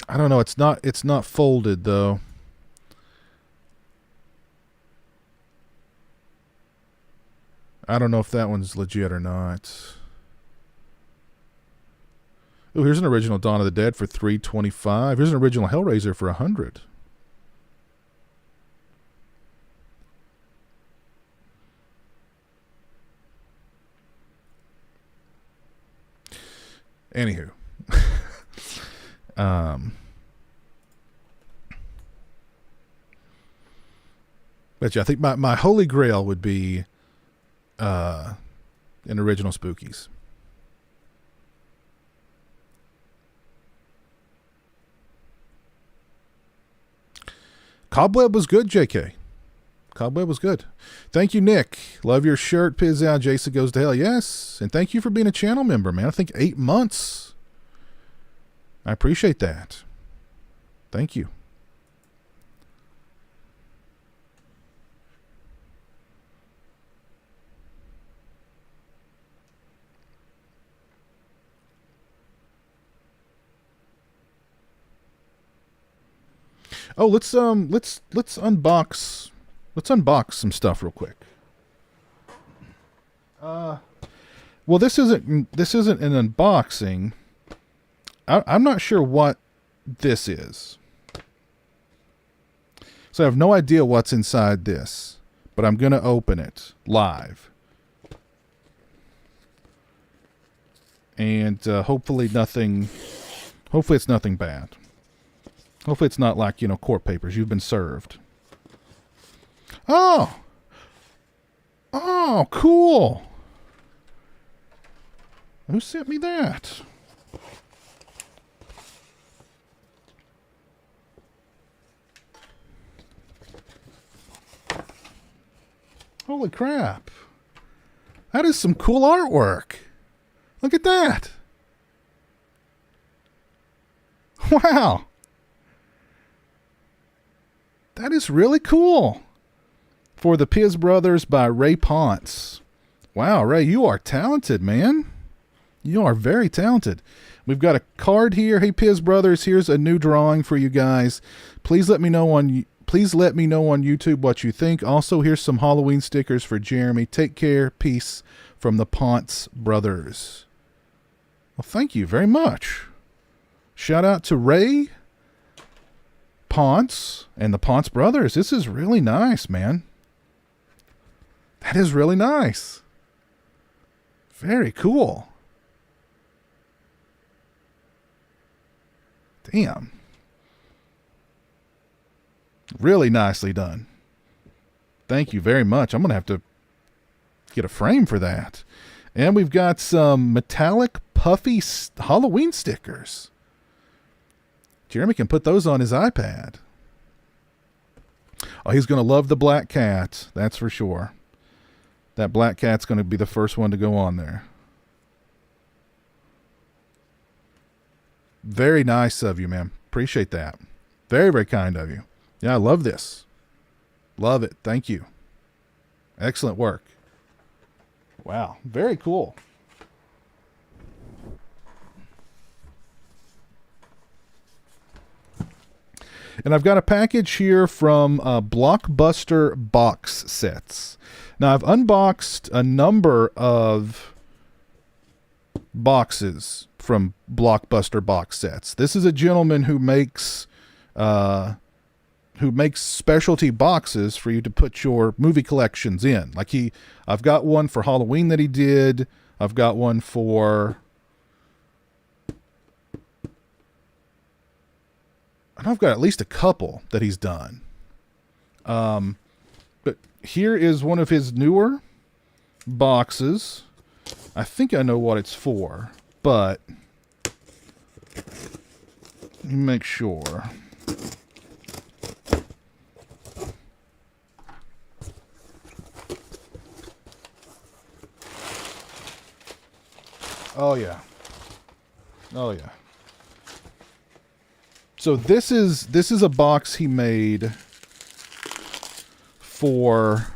I don't know. It's not folded though. I don't know if that one's legit or not. Oh, here's an original Dawn of the Dead for $325. Here's an original Hellraiser for $100. Anywho. But yeah, I think my holy grail would be an original Spookies. Cobweb was good, JK. Cobweb was good. Thank you, Nick. Love your shirt, Pizzow. Jason Goes to Hell. Yes. And thank you for being a channel member, man. I think 8 months. I appreciate that. Thank you. Oh, let's unbox some stuff real quick. Well, this isn't an unboxing. I'm not sure what this is. So I have no idea what's inside this, but I'm going to open it live. And hopefully it's nothing bad. Hopefully it's not like, court papers. You've been served. Oh, cool. Who sent me that? Holy crap. That is some cool artwork. Look at that. Wow. That is really cool. For the Piz Brothers by Ray Ponce. Wow, Ray, you are talented, man. You are very talented. We've got a card here. Hey, Piz Brothers, here's a new drawing for you guys. Please let me know on YouTube what you think. Also, here's some Halloween stickers for Jeremy. Take care. Peace from the Ponce Brothers. Well, thank you very much. Shout out to Ray Ponce and the Ponce Brothers. This is really nice, man. That is really nice. Very cool. Damn. Really nicely done. Thank you very much. I'm going to have to get a frame for that. And we've got some metallic puffy Halloween stickers. Jeremy can put those on his iPad. Oh, he's going to love the black cat. That's for sure. That black cat's going to be the first one to go on there. Very nice of you, man. Appreciate that. Very, very kind of you. Yeah, I love this. Love it. Thank you. Excellent work. Wow. Very cool. And I've got a package here from Blockbuster box sets. Now, I've unboxed a number of boxes from Blockbuster box sets. This is a gentleman who makes specialty boxes for you to put your movie collections in. Like I've got one for Halloween that he did. I've got one for, I've got at least a couple that he's done. But here is one of his newer boxes. I think I know what it's for, but let me make sure. Oh yeah. Oh yeah. So this is a box he made for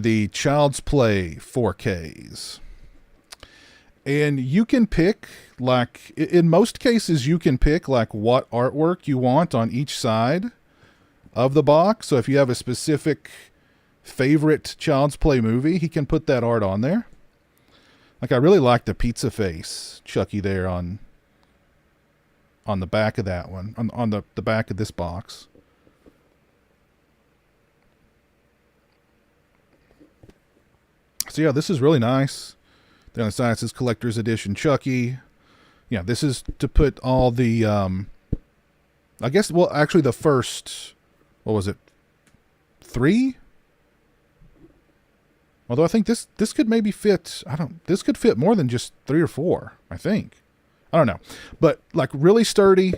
the Child's Play 4Ks. And you can pick, like, in most cases, you can pick, like, what artwork you want on each side of the box. So if you have a specific favorite Child's Play movie, he can put that art on there. Like, I really like the pizza face Chucky there on the back of that one, on the back of this box. So yeah, this is really nice. Then on the side it says Collector's Edition Chucky. Yeah, this is to put all the, I guess, well, actually the first, what was it, 3? Although I think this could maybe fit. This could fit more than just 3 or 4. I think. I don't know, but like really sturdy,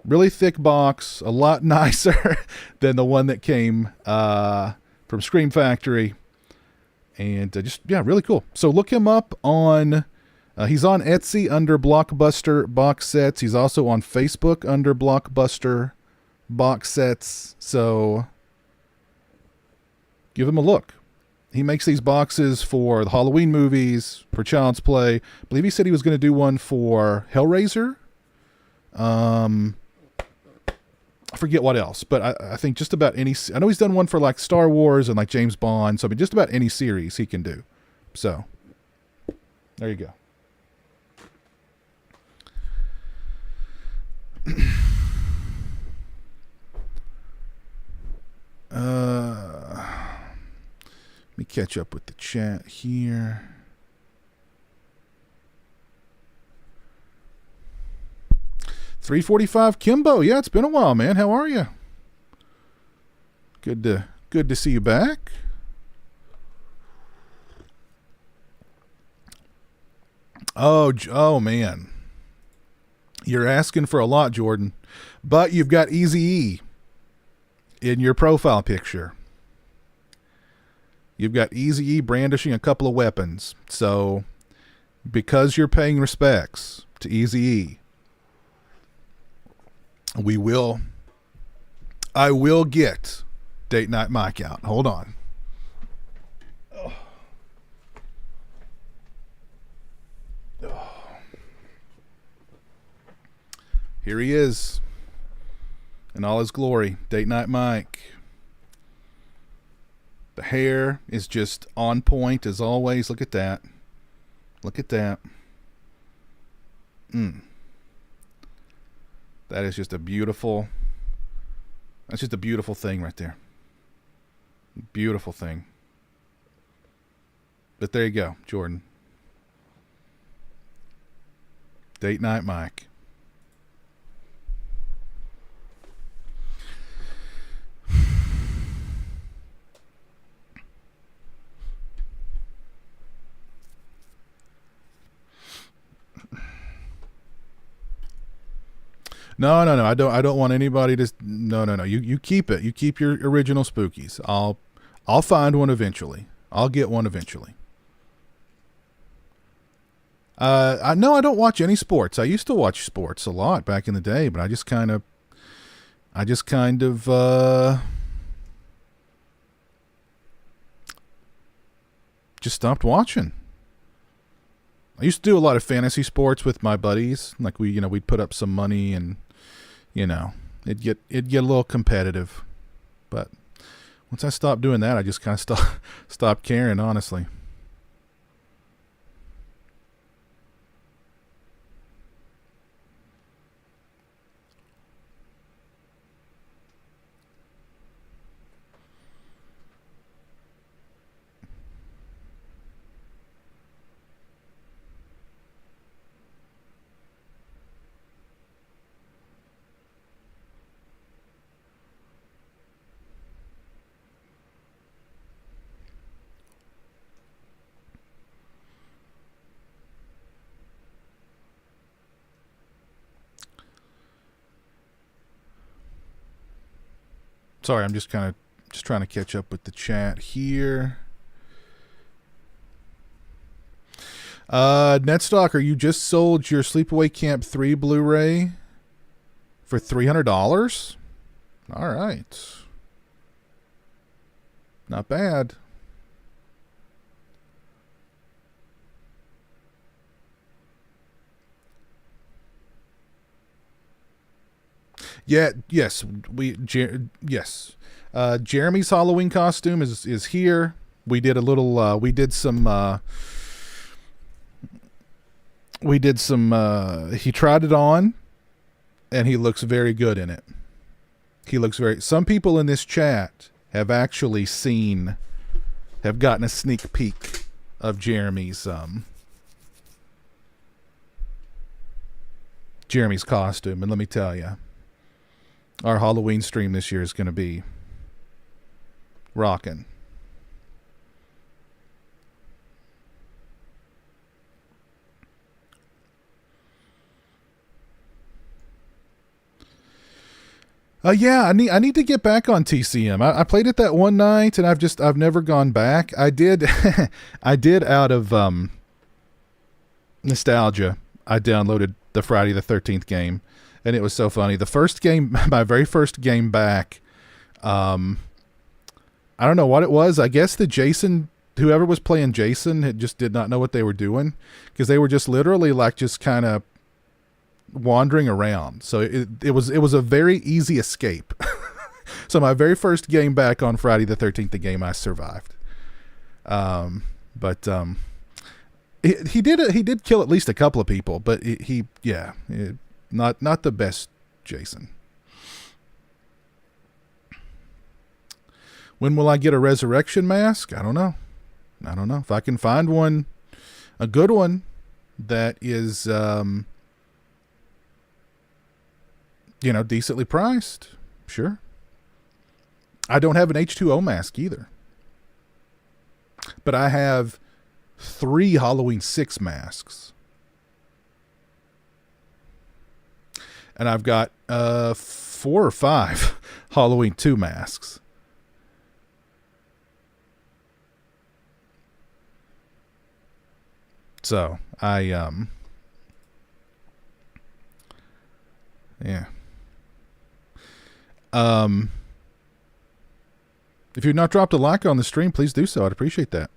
really thick box, a lot nicer than the one that came from Scream Factory, and just really cool. So look him up on. He's on Etsy under Blockbuster Box Sets. He's also on Facebook under Blockbuster Box Sets. So give him a look. He makes these boxes for the Halloween movies, for Child's Play. I believe he said he was going to do one for Hellraiser. I forget what else, but I think just about any. I know he's done one for like Star Wars and like James Bond. So I mean, just about any series he can do. So there you go. Let me catch up with the chat here. $345 Kimbo. Yeah, it's been a while, man. How are you? Good to see you back. Oh man. You're asking for a lot, Jordan. But you've got Eazy-E in your profile picture. You've got Eazy-E brandishing a couple of weapons. So, because you're paying respects to Eazy-E, I will get Date Night Mike out. Hold on. Here he is in all his glory. Date Night Mike. The hair is just on point as always. Look at that. Look at that. That is just a beautiful. That's just a beautiful thing right there. Beautiful thing. But there you go, Jordan. Date Night Mike. No. I don't want anybody to. No. You keep it. You keep your original spookies. I'll find one eventually. I'll get one eventually. I don't watch any sports. I used to watch sports a lot back in the day, but I just kind of just stopped watching. I used to do a lot of fantasy sports with my buddies. Like we'd put up some money and, it'd get a little competitive. But once I stopped doing that, I just kind of stopped caring, honestly. Sorry, I'm just trying to catch up with the chat here. Netstalker, you just sold your Sleepaway Camp 3 Blu-ray for $300? All right. Not bad. Yeah, yes, yes. Jeremy's Halloween costume is here. We did a little we did some he tried it on and he looks very good in it. Some people in this chat have actually have gotten a sneak peek of Jeremy's costume, and let me tell you, our Halloween stream this year is going to be rocking. Yeah, I need to get back on TCM. I played it that one night, and I've never gone back. I did, I did out of nostalgia. I downloaded the Friday the 13th game, and it was so funny. The first game, my very first game back, I don't know what it was. I guess whoever was playing Jason just did not know what they were doing, because they were just literally like just kind of wandering around. So it was a very easy escape. So my very first game back on Friday the 13th, the game I survived. But he did kill at least a couple of people, but not the best Jason. When will I get a resurrection mask? I don't know. If I can find one, a good one that is decently priced, sure. I don't have an H2O mask either, but I have 3 Halloween 6 masks, and I've got 4 or 5 Halloween 2 masks. So yeah. If you've not dropped a like on the stream, please do so. I'd appreciate that.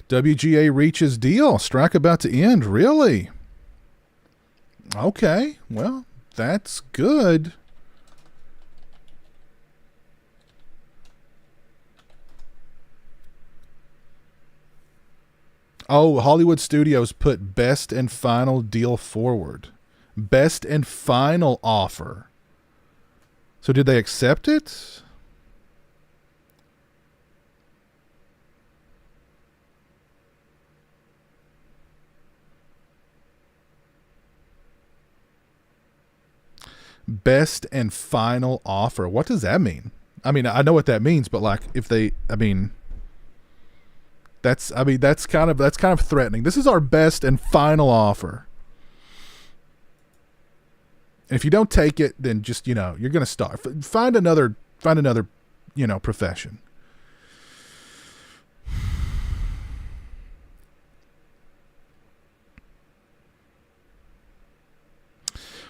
WGA reaches deal. Strike about to end. Really? Okay. Well, that's good. Oh, Hollywood Studios put best and final deal forward. Best and final offer. So did they accept it? Best and final offer. What does that mean? I mean, I know what that means, but like if they, that's kind of threatening. This is our best and final offer. And if you don't take it, then just, you're going to starve. Find another, profession.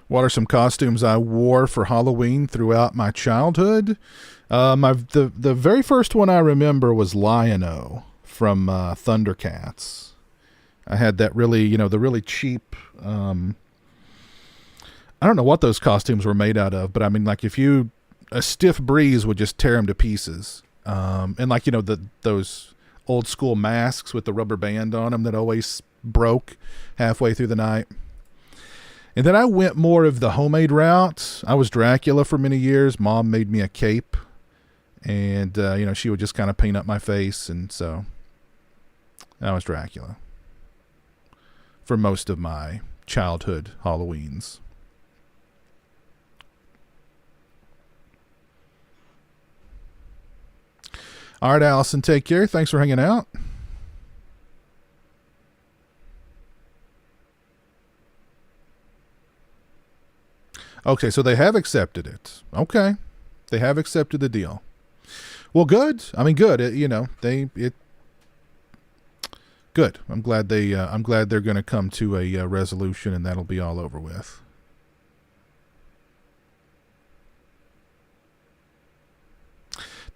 What are some costumes I wore for Halloween throughout my childhood? The very first one I remember was Lion-O from Thundercats. I had that really, the really cheap. I don't know what those costumes were made out of, but I mean, like a stiff breeze would just tear them to pieces. And like, those old school masks with the rubber band on them that always broke halfway through the night. And then I went more of the homemade route. I was Dracula for many years. Mom made me a cape, and she would just kind of paint up my face, and so I was Dracula for most of my childhood Halloweens. All right, Allison, take care. Thanks for hanging out. Okay, so they have accepted it. Okay, they have accepted the deal. Well, good. I mean, good. Good. I'm glad they're going to come to a resolution, and that'll be all over with.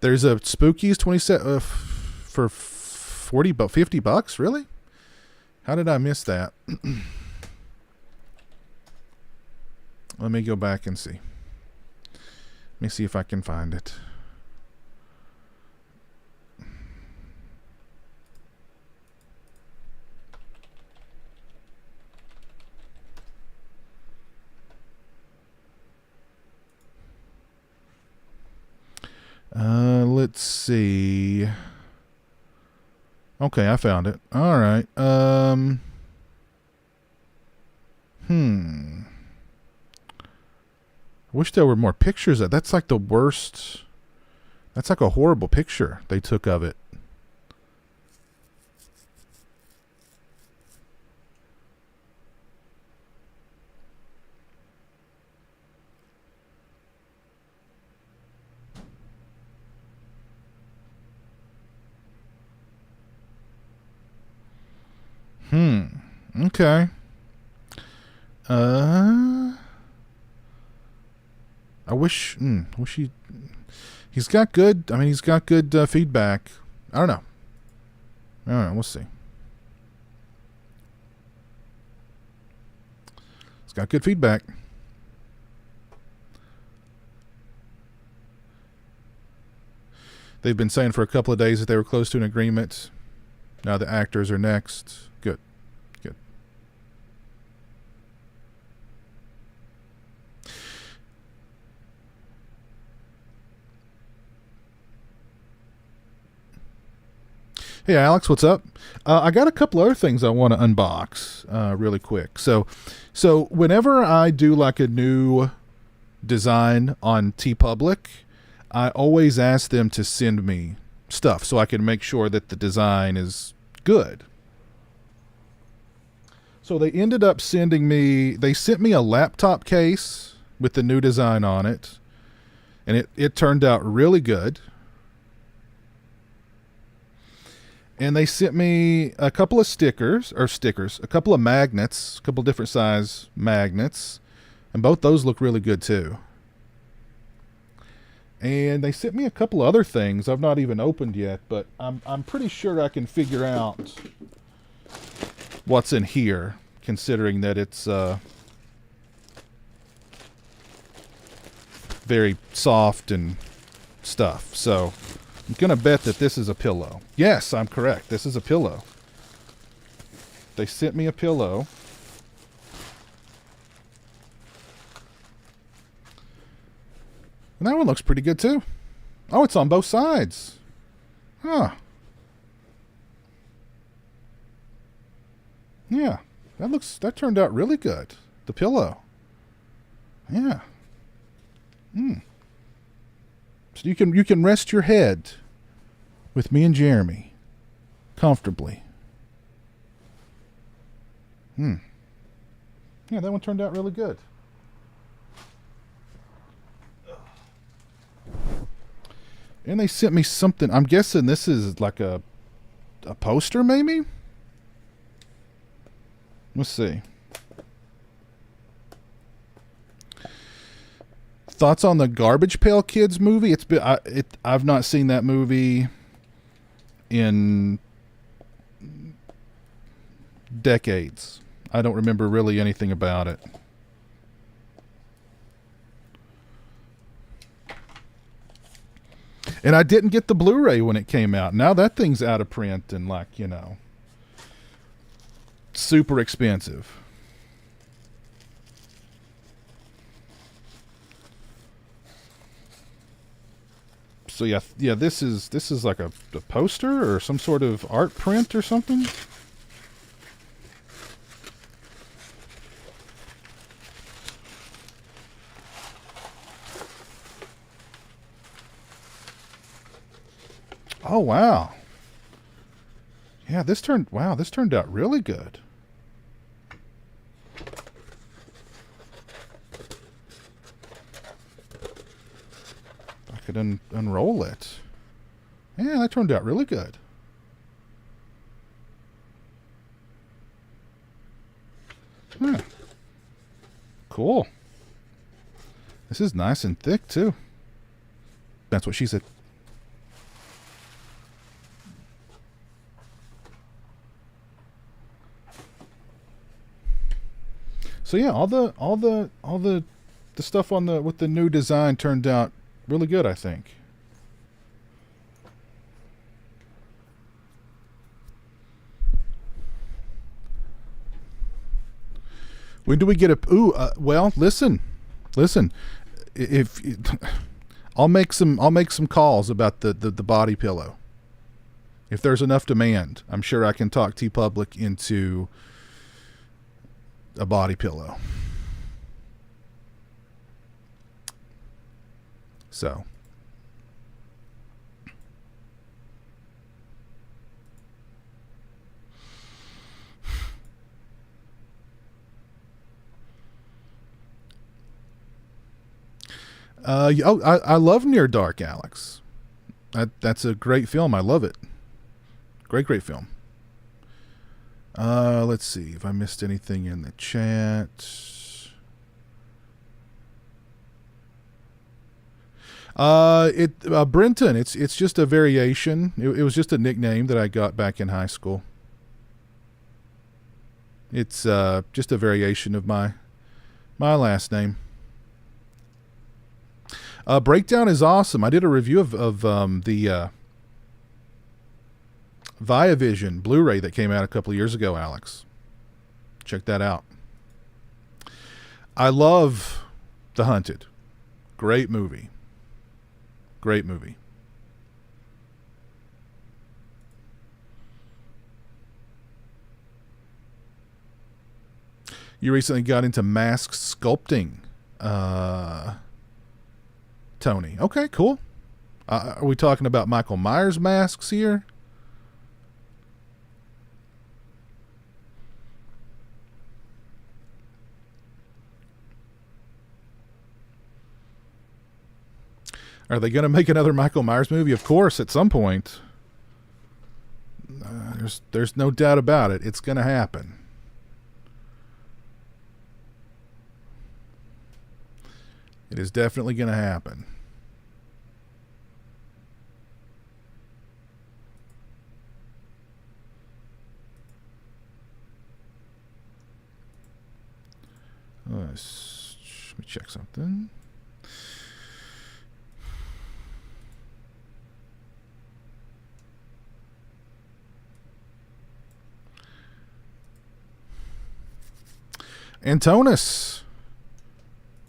There's a Spookies 27 for $50. Really? How did I miss that? Let me go back and see. Let me see if I can find it. Let's see. Okay, I found it. All right. I wish there were more pictures of that's like the worst. That's like a horrible picture they took of it. Okay. I wish he's got good. I mean, he's got good feedback. I don't know. We'll see. He's got good feedback. They've been saying for a couple of days that they were close to an agreement. Now the actors are next. Good. Good. Hey, Alex, what's up? I got a couple other things I want to unbox really quick. So whenever I do like a new design on TeePublic, I always ask them to send me stuff so I can make sure that the design is good. So they ended up sent me a laptop case with the new design on it, and it turned out really good. And they sent me a couple of a couple of magnets, a couple different size magnets, and both those look really good too. And they sent me a couple other things I've not even opened yet, but I'm pretty sure I can figure out what's in here, considering that it's very soft and stuff. So I'm going to bet that this is a pillow. Yes, I'm correct. This is a pillow. They sent me a pillow. And that one looks pretty good too. Oh, it's on both sides. Huh. Yeah. That turned out really good. The pillow. Yeah. So you can rest your head with me and Jeremy comfortably. Yeah, that one turned out really good. And they sent me something. I'm guessing this is like a poster, maybe? Let's see. Thoughts on the Garbage Pail Kids movie? I've not seen that movie in decades. I don't remember really anything about it. And I didn't get the Blu-ray when it came out. Now that thing's out of print and super expensive. So yeah, this is like a poster or some sort of art print or something. Oh wow. Yeah, this turned out really good. I could unroll it. Yeah, that turned out really good. Huh. Cool. This is nice and thick too. That's what she said. So yeah, all the stuff with the new design turned out really good, I think. When do we get well, listen. If I'll make some calls about the body pillow. If there's enough demand, I'm sure I can talk TeePublic into a body pillow. So I love Near Dark, Alex. That's a great film. I love it. Great film. Let's see if I missed anything in the chat. Brenton, it's just a variation. It was just a nickname that I got back in high school. It's just a variation of my last name. Breakdown is awesome. I did a review of the Viavision Blu-ray that came out a couple of years ago, Alex. Check that out. I love The Hunted. Great movie. Great movie. You recently got into mask sculpting, Tony. Okay, cool. Are we talking about Michael Myers masks here? Are they going to make another Michael Myers movie? Of course, at some point. There's no doubt about it. It's going to happen. It is definitely going to happen. Let me check something. Antonis,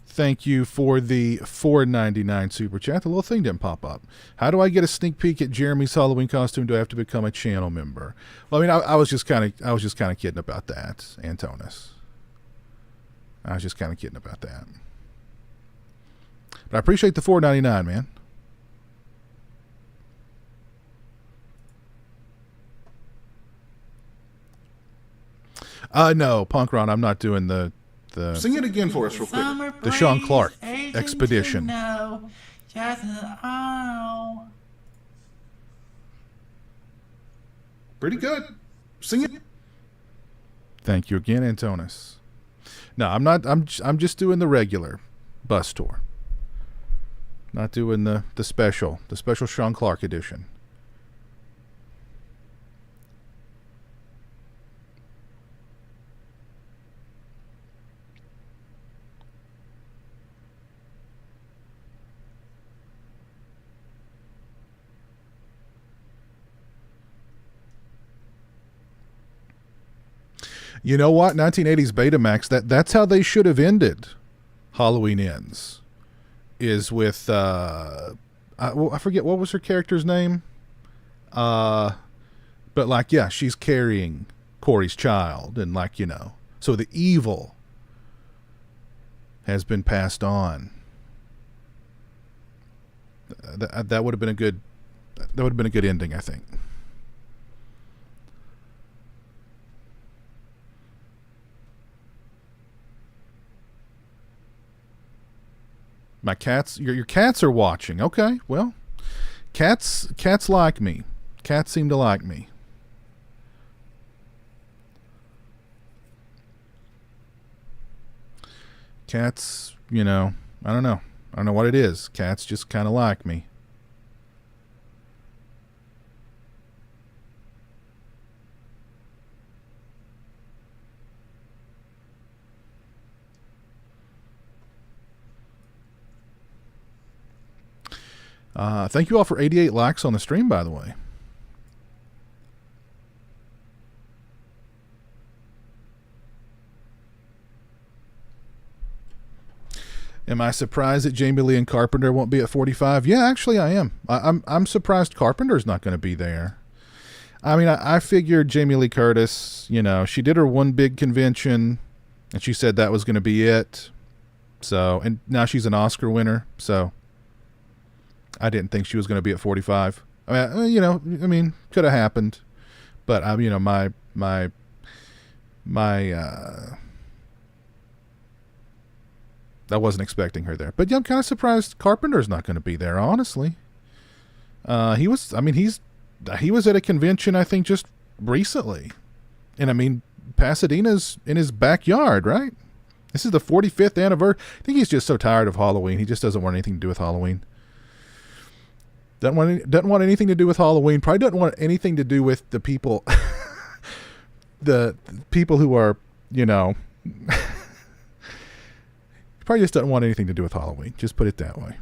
thank you for the $4.99 super chat. The little thing didn't pop up. How do I get a sneak peek at Jeremy's Halloween costume? Do I have to become a channel member? Well, I mean, I was just kind of kidding about that, Antonis. I was just kind of kidding about that. But I appreciate the $4.99, man. No, Punk Ron, I'm not doing the Sing it again for us real quick. The Sean Clark expedition. No, just oh. Pretty good. Sing it. Thank you again, Antonis. No, I'm not. I'm just doing the regular bus tour. Not doing the special Sean Clark edition. You know what? 1980s Betamax, that's how they should have ended Halloween Ends. Is with, I forget, what was her character's name? But like, yeah, she's carrying Corey's child. And like, you know, so the evil has been passed on. That would have been a good, ending, I think. My cats, your cats are watching. Okay, well, cats like me. Cats seem to like me. Cats, you know, I don't know. I don't know what it is. Cats just kind of like me. Thank you all for 88 likes on the stream, by the way. Am I surprised that Jamie Lee and Carpenter won't be at 45? Yeah, actually I am. I'm surprised Carpenter's not going to be there. I mean, I figured Jamie Lee Curtis, you know, she did her one big convention and she said that was going to be it. So, and now she's an Oscar winner, so I didn't think she was going to be at 45. I mean, you know, could have happened, but you know, my I wasn't expecting her there. But yeah, I'm kind of surprised Carpenter's not going to be there, honestly. He was at a convention, I think, just recently. And I mean, Pasadena's in his backyard, right? This is the 45th anniversary. I think he's just so tired of Halloween. He just doesn't want anything to do with Halloween. Doesn't want anything to do with Halloween. Probably doesn't want anything to do with the people, the people who are, probably just doesn't want anything to do with Halloween. Just put it that way.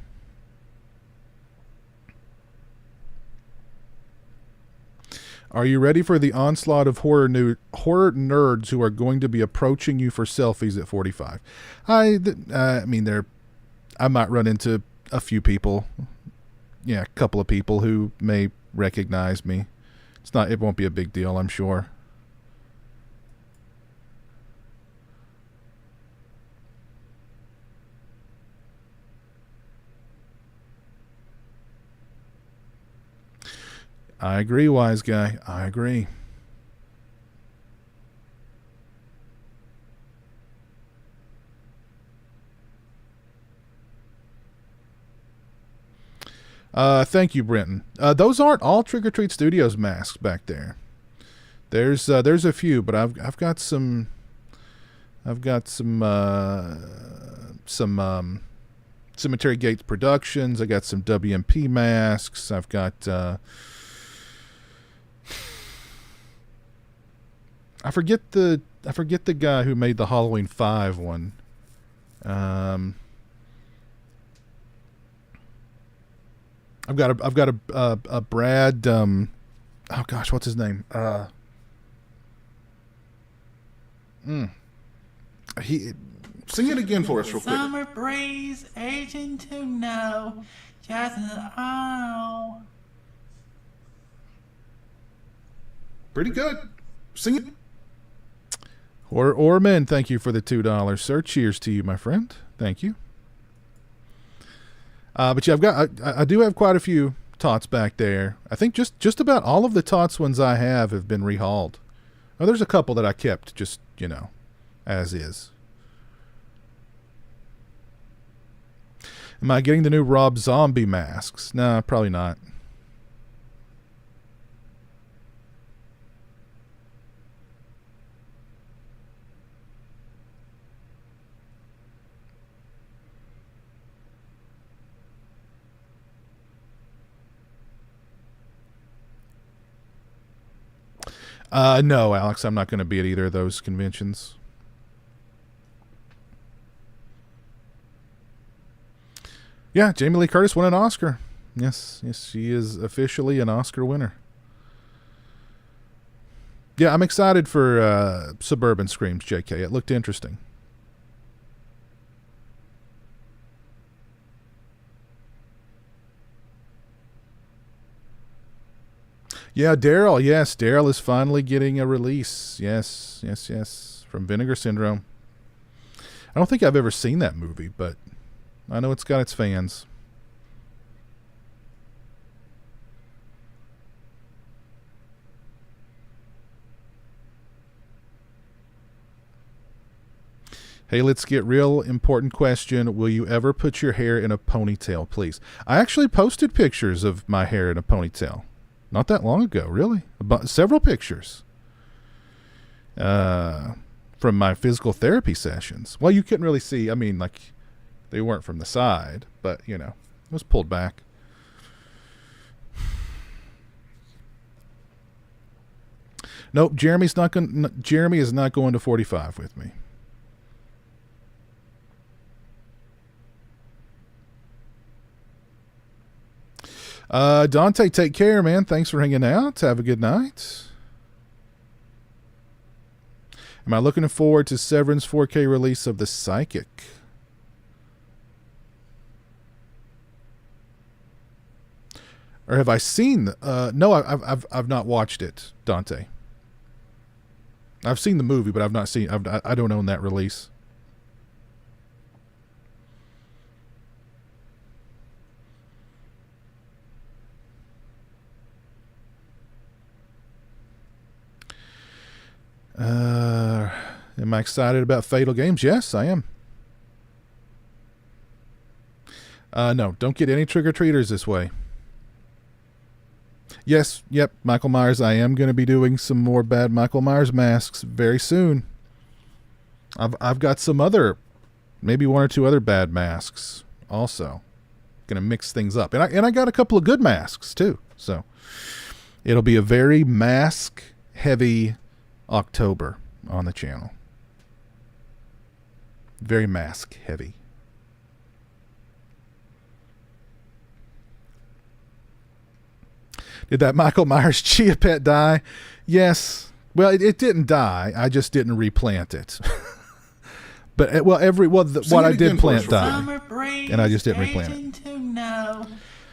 Are you ready for the onslaught of horror nerds who are going to be approaching you for selfies at 45? I mean, I might run into a few people. Yeah, a couple of people who may recognize me. It won't be a big deal, I'm sure. I agree, wise guy. I agree. Thank you, Brenton. Those aren't all Trick or Treat Studios masks back there. There's a few, but I've got some Cemetery Gates Productions. I got some WMP masks. I've got I forget the guy who made the Halloween 5 one. I've got a Brad. Oh gosh, what's his name? Sing it again for us real quick. Summer breeze, aging to know, just oh. Pretty good. Sing it. Orman, thank you for the $2, sir. Cheers to you, my friend. Thank you. But yeah, I do have quite a few tots back there. I think just about all of the tots ones I have been rehauled. Oh, there's a couple that I kept just, as is. Am I getting the new Rob Zombie masks? Nah, probably not. No, Alex, I'm not going to be at either of those conventions. Yeah, Jamie Lee Curtis won an Oscar. Yes, she is officially an Oscar winner. Yeah, I'm excited for Suburban Screams, JK. It looked interesting. Yeah, Daryl. Yes, Daryl is finally getting a release. Yes. From Vinegar Syndrome. I don't think I've ever seen that movie, but I know it's got its fans. Hey, let's get real. Important question. Will you ever put your hair in a ponytail, please? I actually posted pictures of my hair in a ponytail. Not that long ago, really. Several pictures from my physical therapy sessions. Well, you couldn't really see. I mean, like, they weren't from the side, but, it was pulled back. Nope, Jeremy is not going to 45 with me. Dante, take care, man. Thanks for hanging out. Have a good night. Am I looking forward to Severin's 4K release of The Psychic? Or have I seen? No, I've not watched it, Dante. I've seen the movie, but I've not seen. I don't own that release. Am I excited about Fatal Games? Yes, I am. No, don't get any trick-or-treaters this way. Yes, yep, Michael Myers. I am going to be doing some more bad Michael Myers masks very soon. I've got some other, maybe one or two other bad masks also. Going to mix things up, and I got a couple of good masks too. So it'll be a very mask heavy October on the channel. Very mask heavy. Did that Michael Myers chia pet die? Yes. Well, it didn't die. I just didn't replant it. But what I did plant died, Summer breeze, and I just didn't replant it. aging to know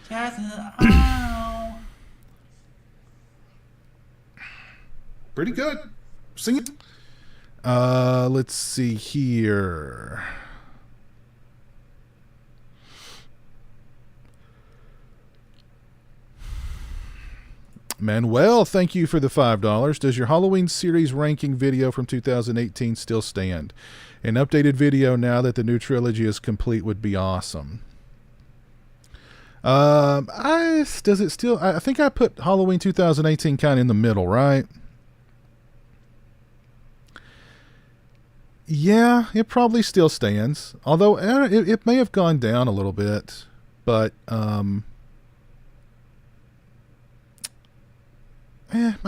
just oh. Pretty good. Sing it. Let's see here. Manuel, thank you for the $5. Does your Halloween series ranking video from 2018 still stand? An updated video now that the new trilogy is complete would be awesome. Does it still? I think I put Halloween 2018 kind of in the middle, right? Yeah, it probably still stands. Although it may have gone down a little bit, but I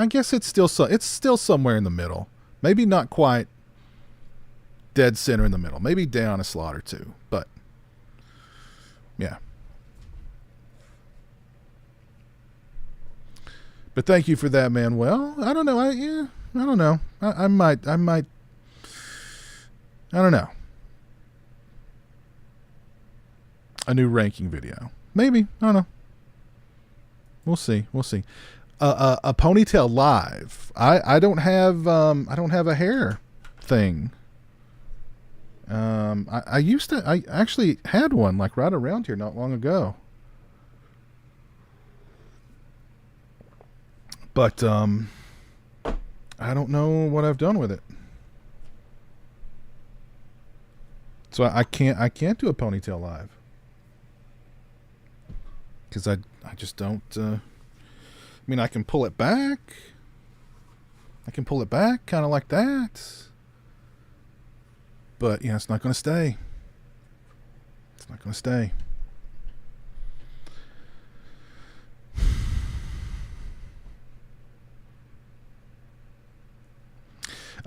guess it's still somewhere in the middle. Maybe not quite dead center in the middle. Maybe down a slot or two, but yeah. But thank you for that, Manuel. I don't know. I don't know. I might. I don't know. A new ranking video, maybe. I don't know. We'll see. A ponytail live. I don't have a hair thing. I actually had one like right around here not long ago. But I don't know what I've done with it. So I can't do a ponytail live. Cuz I just don't I mean, I can pull it back. Kind of like that. But, yeah, it's not going to stay.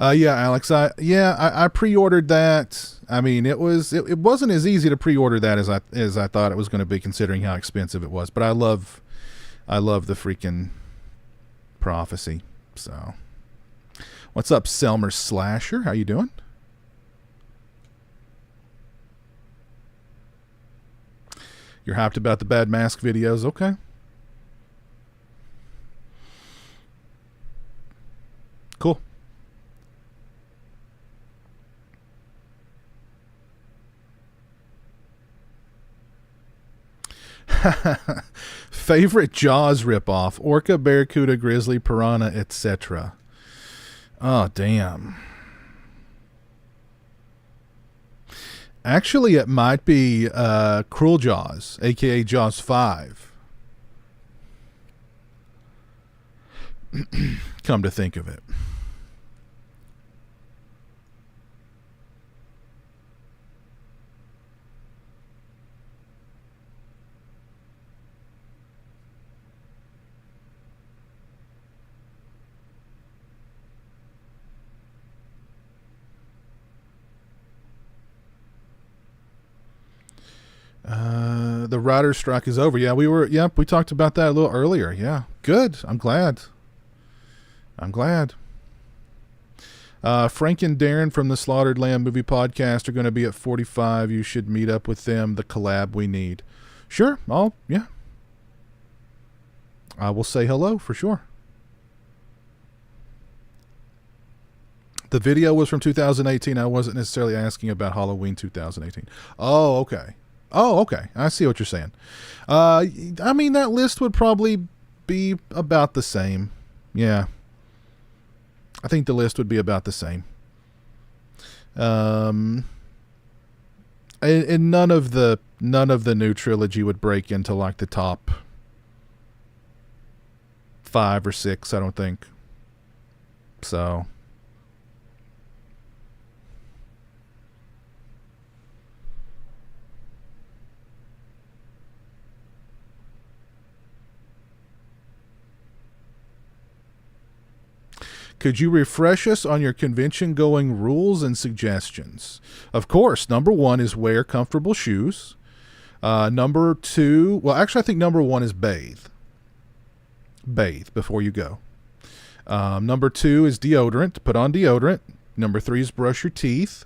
Yeah, Alex, I pre-ordered that. I mean, it wasn't as easy to pre-order that as I thought it was going to be, considering how expensive it was. But I love the freaking Prophecy. So, what's up, Selmer Slasher? How you doing? You're hyped about the Bad Mask videos? Okay. Cool. Favorite Jaws ripoff: Orca, Barracuda, Grizzly, Piranha, etc. Oh, damn. Actually, it might be Cruel Jaws, a.k.a. Jaws 5. Come to think of it. The writer's strike is over. Yeah, we talked about that a little earlier. Yeah, good. I'm glad. Frank and Darren from the Slaughtered Lamb Movie Podcast are going to be at 45. You should meet up with them. The collab we need. Sure. I will say hello for sure. The video was from 2018. I wasn't necessarily asking about Halloween 2018. Oh, okay. I see what you're saying. I mean, that list would probably be about the same. Yeah. I think the list would be about the same. And none of the new trilogy would break into like the top 5 or 6, I don't think. So could you refresh us on your convention going rules and suggestions? Of course, number 1 is wear comfortable shoes. Number 2, well, actually, I think number 1 is bathe. Bathe before you go. Number 2 is deodorant. Put on deodorant. Number 3 is brush your teeth.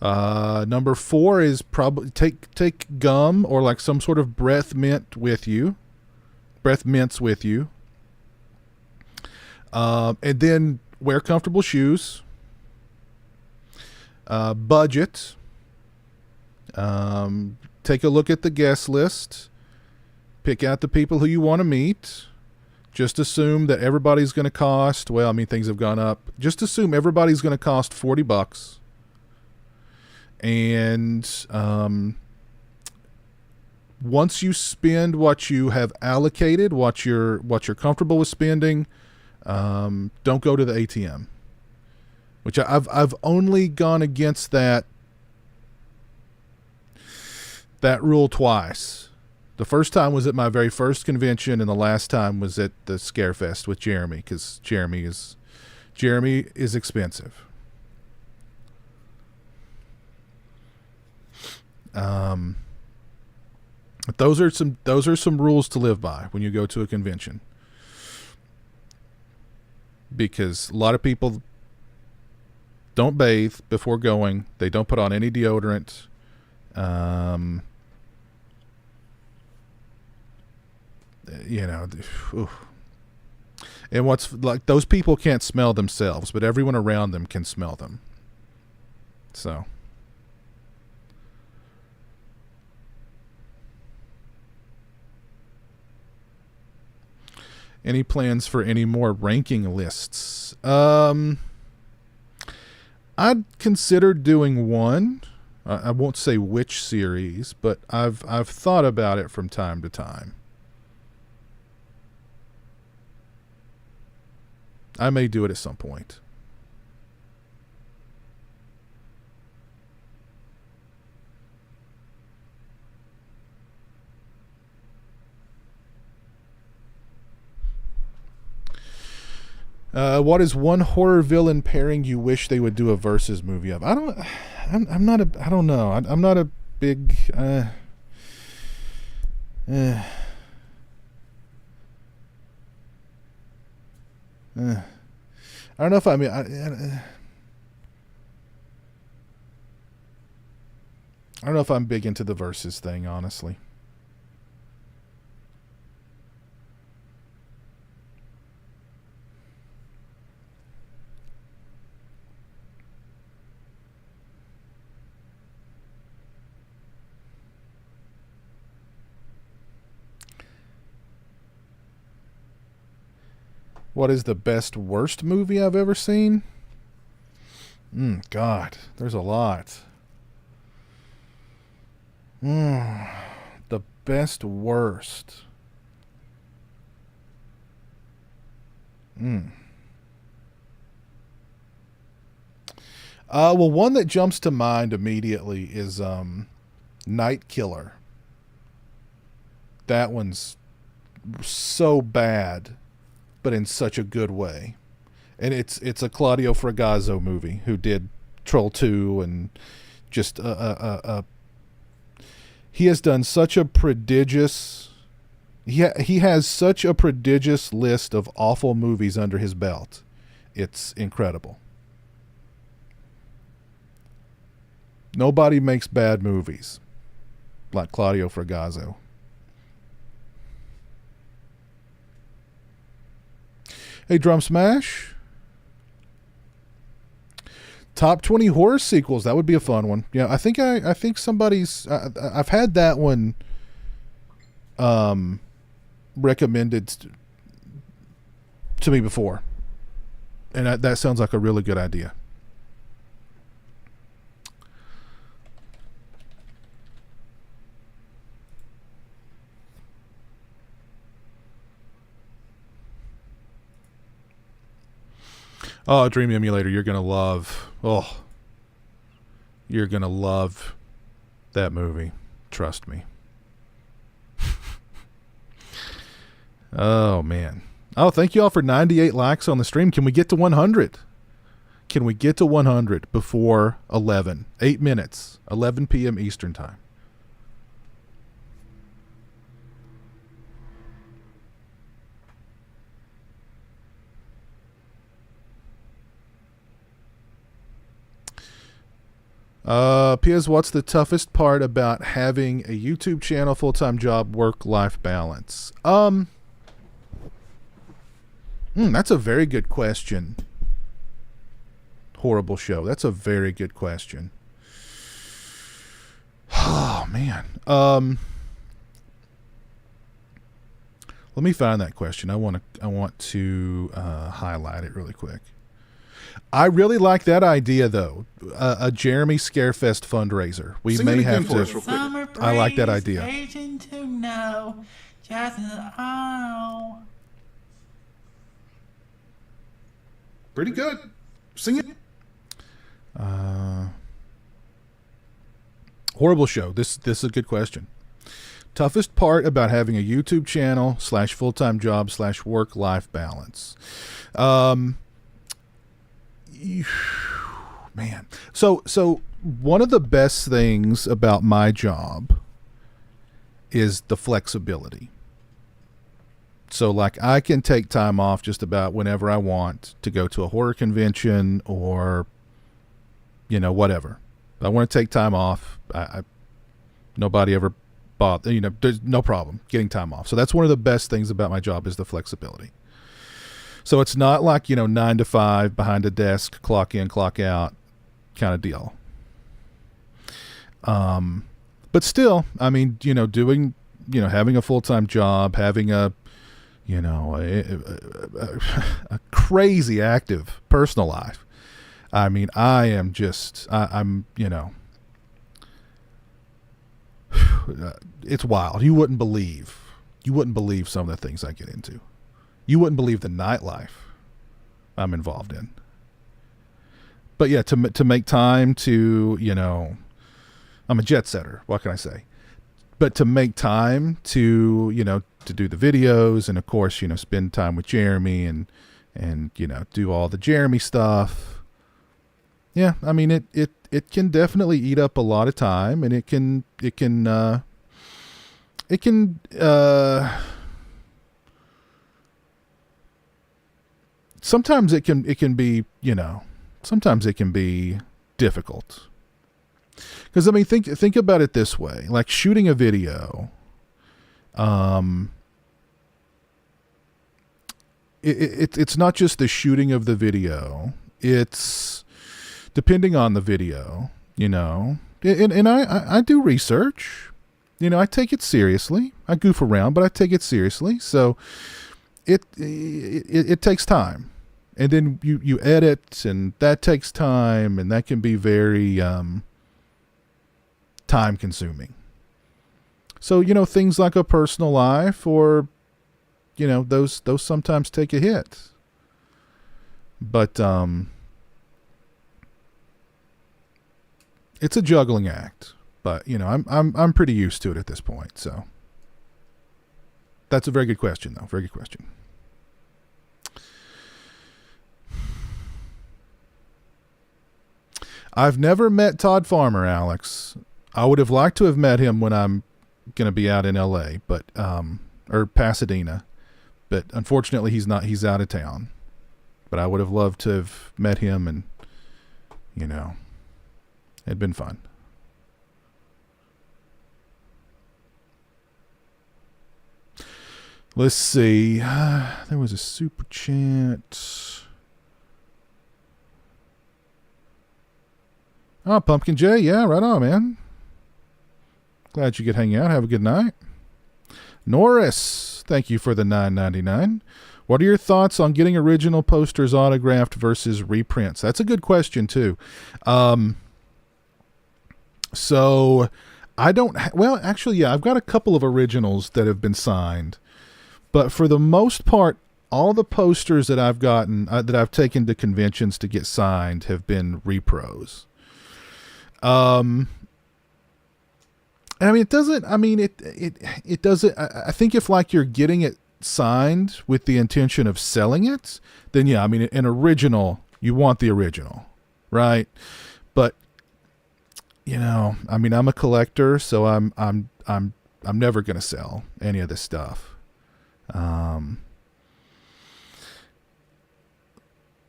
Number 4 is probably take gum or like some sort of breath mint with you. Breath mints with you. And then wear comfortable shoes. Budget. Take a look at the guest list. Pick out the people who you want to meet. Just assume that everybody's going to cost, well, I mean, things have gone up. Just assume everybody's going to cost $40. And once you spend what you have allocated, what you're comfortable with spending, don't go to the ATM. Which I've only gone against that rule twice. The first time was at my very first convention, and the last time was at the Scarefest with Jeremy, because Jeremy is expensive. Those are some rules to live by when you go to a convention, because a lot of people don't bathe before going. They don't put on any deodorant. And what's like, those people can't smell themselves, but everyone around them can smell them. So any plans for any more ranking lists? I'd consider doing one. I won't say which series, but I've thought about it from time to time. I may do it at some point. What is one horror villain pairing you wish they would do a versus movie of? I don't know. I'm not a big I don't know if I mean I don't know if I'm big into the versus thing, honestly. What is the best worst movie I've ever seen? God, there's a lot. The best worst. Well, one that jumps to mind immediately is Night Killer. That one's so bad, but in such a good way. And it's a Claudio Fragazzo movie, who did Troll 2 and just he has done such a prodigious he has such a prodigious list of awful movies under his belt. It's incredible. Nobody makes bad movies like Claudio Fragazzo. Hey, Drum Smash. Top 20 horror sequels. That would be a fun one. Yeah, I think somebody's I've had that one recommended to me before. And that sounds like a really good idea. Oh, Dream Emulator, you're going to love. Oh, you're going to love that movie. Trust me. Oh, man. Oh, thank you all for 98 likes on the stream. Can we get to 100? Can we get to 100 before 11? 8 minutes. 11 p.m. Eastern time. Piers, what's the toughest part about having a YouTube channel, full-time job, work-life balance? That's a very good question. Horrible show. That's a very good question. Oh, man. Let me find that question. I want to highlight it really quick. I really like that idea, though. A Jeremy Scarefest fundraiser. We Sing may it again have for to. us real quick. Summer I like that breeze, idea. Aging to know just how. Pretty good. Sing it. Horrible show. This is a good question. Toughest part about having a YouTube channel / full-time job / work-life balance. Man. So one of the best things about my job is the flexibility. So like I can take time off just about whenever I want to go to a horror convention or, whatever. If I want to take time off. Nobody ever bought, there's no problem getting time off. So that's one of the best things about my job is the flexibility. So it's not like, 9 to 5 behind a desk, clock in, clock out kind of deal. But still, I mean, doing, having a full-time job, having a crazy active personal life. I mean, I'm it's wild. You wouldn't believe some of the things I get into. You wouldn't believe the nightlife I'm involved in. But yeah, to make time to, I'm a jet setter. What can I say? But to make time to, to do the videos and of course, spend time with Jeremy and do all the Jeremy stuff. Yeah, I mean it can definitely eat up a lot of time, and it can sometimes it can be, sometimes it can be difficult. Because I mean, think about it this way: like shooting a video, it's not just the shooting of the video; it's depending on the video, And I do research, I take it seriously. I goof around, but I take it seriously. So it takes time, and then you edit, and that takes time, and that can be very time consuming. So, things like a personal life or, those sometimes take a hit. But it's a juggling act. But, I'm pretty used to it at this point. So that's a very good question, though. Very good question. I've never met Todd Farmer, Alex. I would have liked to have met him when I'm going to be out in LA, but or Pasadena, but unfortunately he's out of town. But I would have loved to have met him, and it'd been fun. Let's see. There was a super chat. Oh, Pumpkin J. Yeah, right on, man. Glad you could hang out. Have a good night. Norris, thank you for the $9.99. What are your thoughts on getting original posters autographed versus reprints? That's a good question, too. So I don't... Well, actually, yeah, I've got a couple of originals that have been signed. But for the most part, all the posters that I've gotten, that I've taken to conventions to get signed, have been repros. And I mean, it doesn't. I mean, it doesn't. I think if like you're getting it signed with the intention of selling it, then yeah. I mean, an original, you want the original, right? But you know, I mean, I'm a collector, so I'm never going to sell any of this stuff.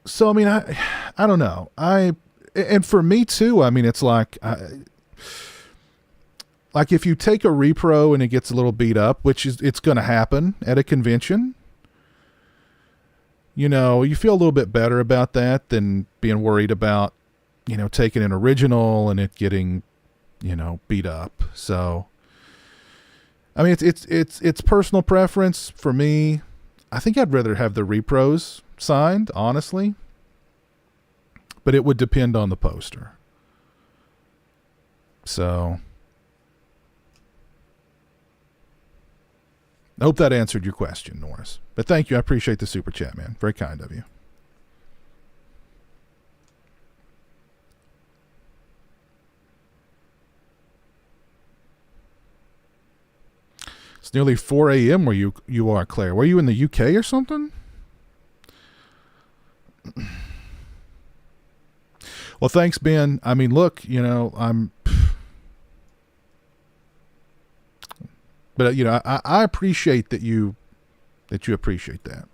So I mean, I don't know. And for me too, I mean, it's like if you take a repro and it gets a little beat up, which is, it's going to happen at a convention, you know, you feel a little bit better about that than being worried about, you know, taking an original and it getting, you know, beat up. So, I mean, it's personal preference for me. I think I'd rather have the repros signed, honestly, but it would depend on the poster. So, I hope that answered your question, Norris. But thank you. I appreciate the super chat, man. Very kind of you. It's nearly 4 a.m. where you are, Claire. Were you in the UK or something? Well, thanks, Ben. I mean, look, you know, but you know, I appreciate that you appreciate that.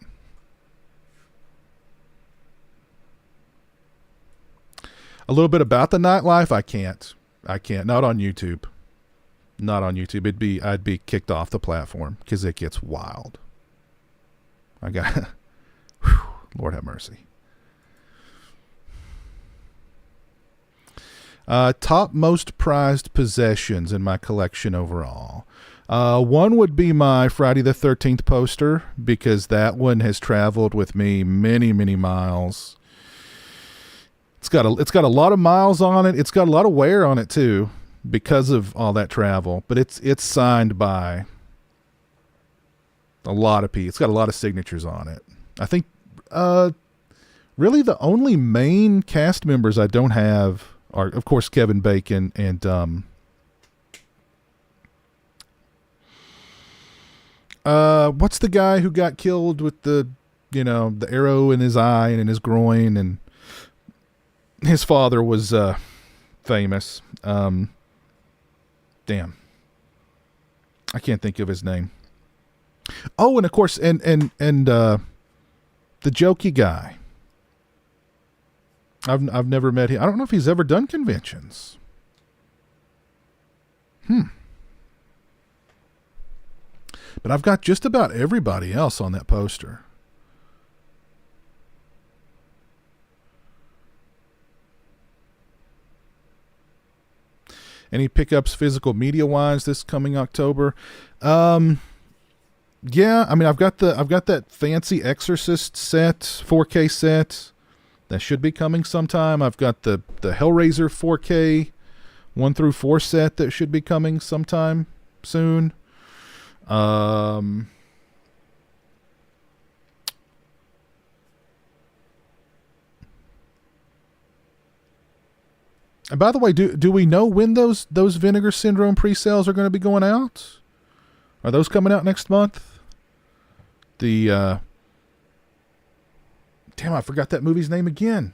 A little bit about the nightlife. I can't. Not on YouTube. Not on YouTube. I'd be kicked off the platform because it gets wild. I got, Lord have mercy. Top most prized possessions in my collection overall. One would be my Friday the 13th poster, because that one has traveled with me many, many miles. It's got a lot of miles on it. It's got a lot of wear on it too, because of all that travel. But it's signed by a lot of people. It's got a lot of signatures on it. I think really the only main cast members I don't have are, of course, Kevin Bacon and what's the guy who got killed with the arrow in his eye and in his groin, and his father was famous. Damn, I can't think of his name. Oh, and of course, and the jokey guy. I've never met him. I don't know if he's ever done conventions. But I've got just about everybody else on that poster. Any pickups physical media wise this coming October? Yeah, I mean, I've got that fancy Exorcist set, 4K set. That should be coming sometime. I've got the Hellraiser 4K 1 through 4 set that should be coming sometime soon. And by the way, do we know when those Vinegar Syndrome pre-sales are going to be going out? Are those coming out next month? Damn, I forgot that movie's name again.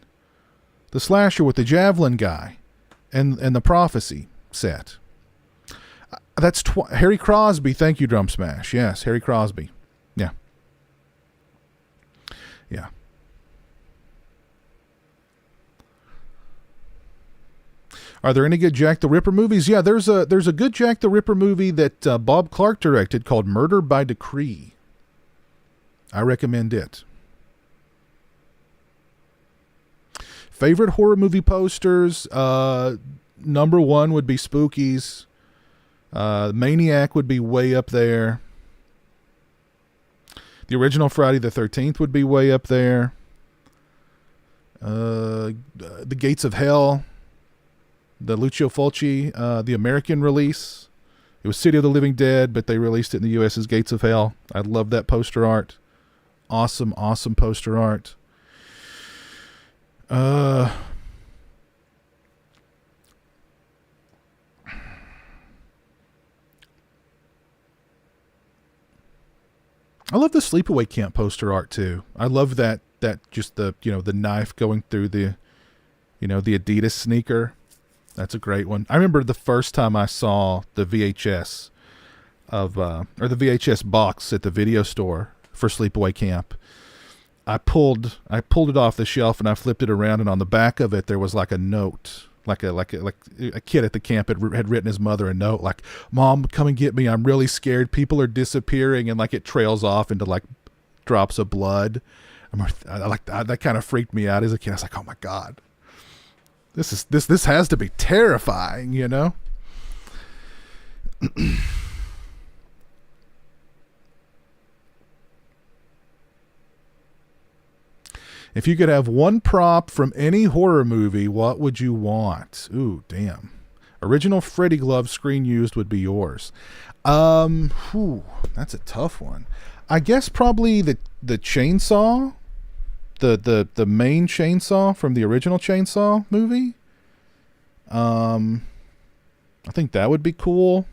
The slasher with the javelin guy and the prophecy set. That's Harry Crosby. Thank you, Drum Smash. Yes, Harry Crosby. Yeah. Yeah. Are there any good Jack the Ripper movies? Yeah, there's a good Jack the Ripper movie that Bob Clark directed called Murder by Decree. I recommend it. Favorite horror movie posters? Number one would be Spookies. Maniac would be way up there. The original Friday the 13th would be way up there. The Gates of Hell. The Lucio Fulci, the American release. It was City of the Living Dead, but they released it in the U.S. as Gates of Hell. I love that poster art. Awesome, awesome poster art. I love the sleepaway camp poster art too. I love that just the the knife going through the the Adidas sneaker. That's a great one. I remember the first time I saw the VHS of or the VHS box at the video store for Sleepaway Camp. I pulled it off the shelf and I flipped it around, and on the back of it there was like a note, like a kid at the camp had written his mother a note like, "Mom, come and get me. I'm really scared. People are disappearing," and like it trails off into like drops of blood. That kind of freaked me out as a kid. I was like, "Oh my God, this has to be terrifying," If you could have one prop from any horror movie, what would you want? Ooh, damn. Original Freddy glove screen used would be yours. That's a tough one. I guess probably the chainsaw, the main chainsaw from the original Chainsaw movie. I think that would be cool.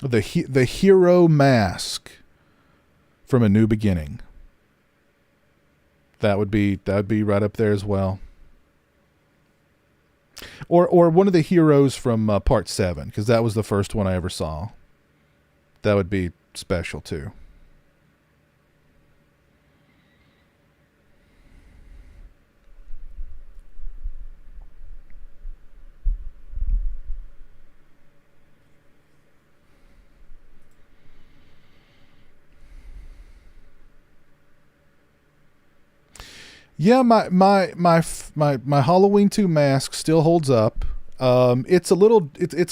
The hero mask from A New Beginning. That would be right up there as well. Or one of the heroes from Part 7, because that was the first one I ever saw. That would be special too. Yeah, my Halloween 2 mask still holds up. It's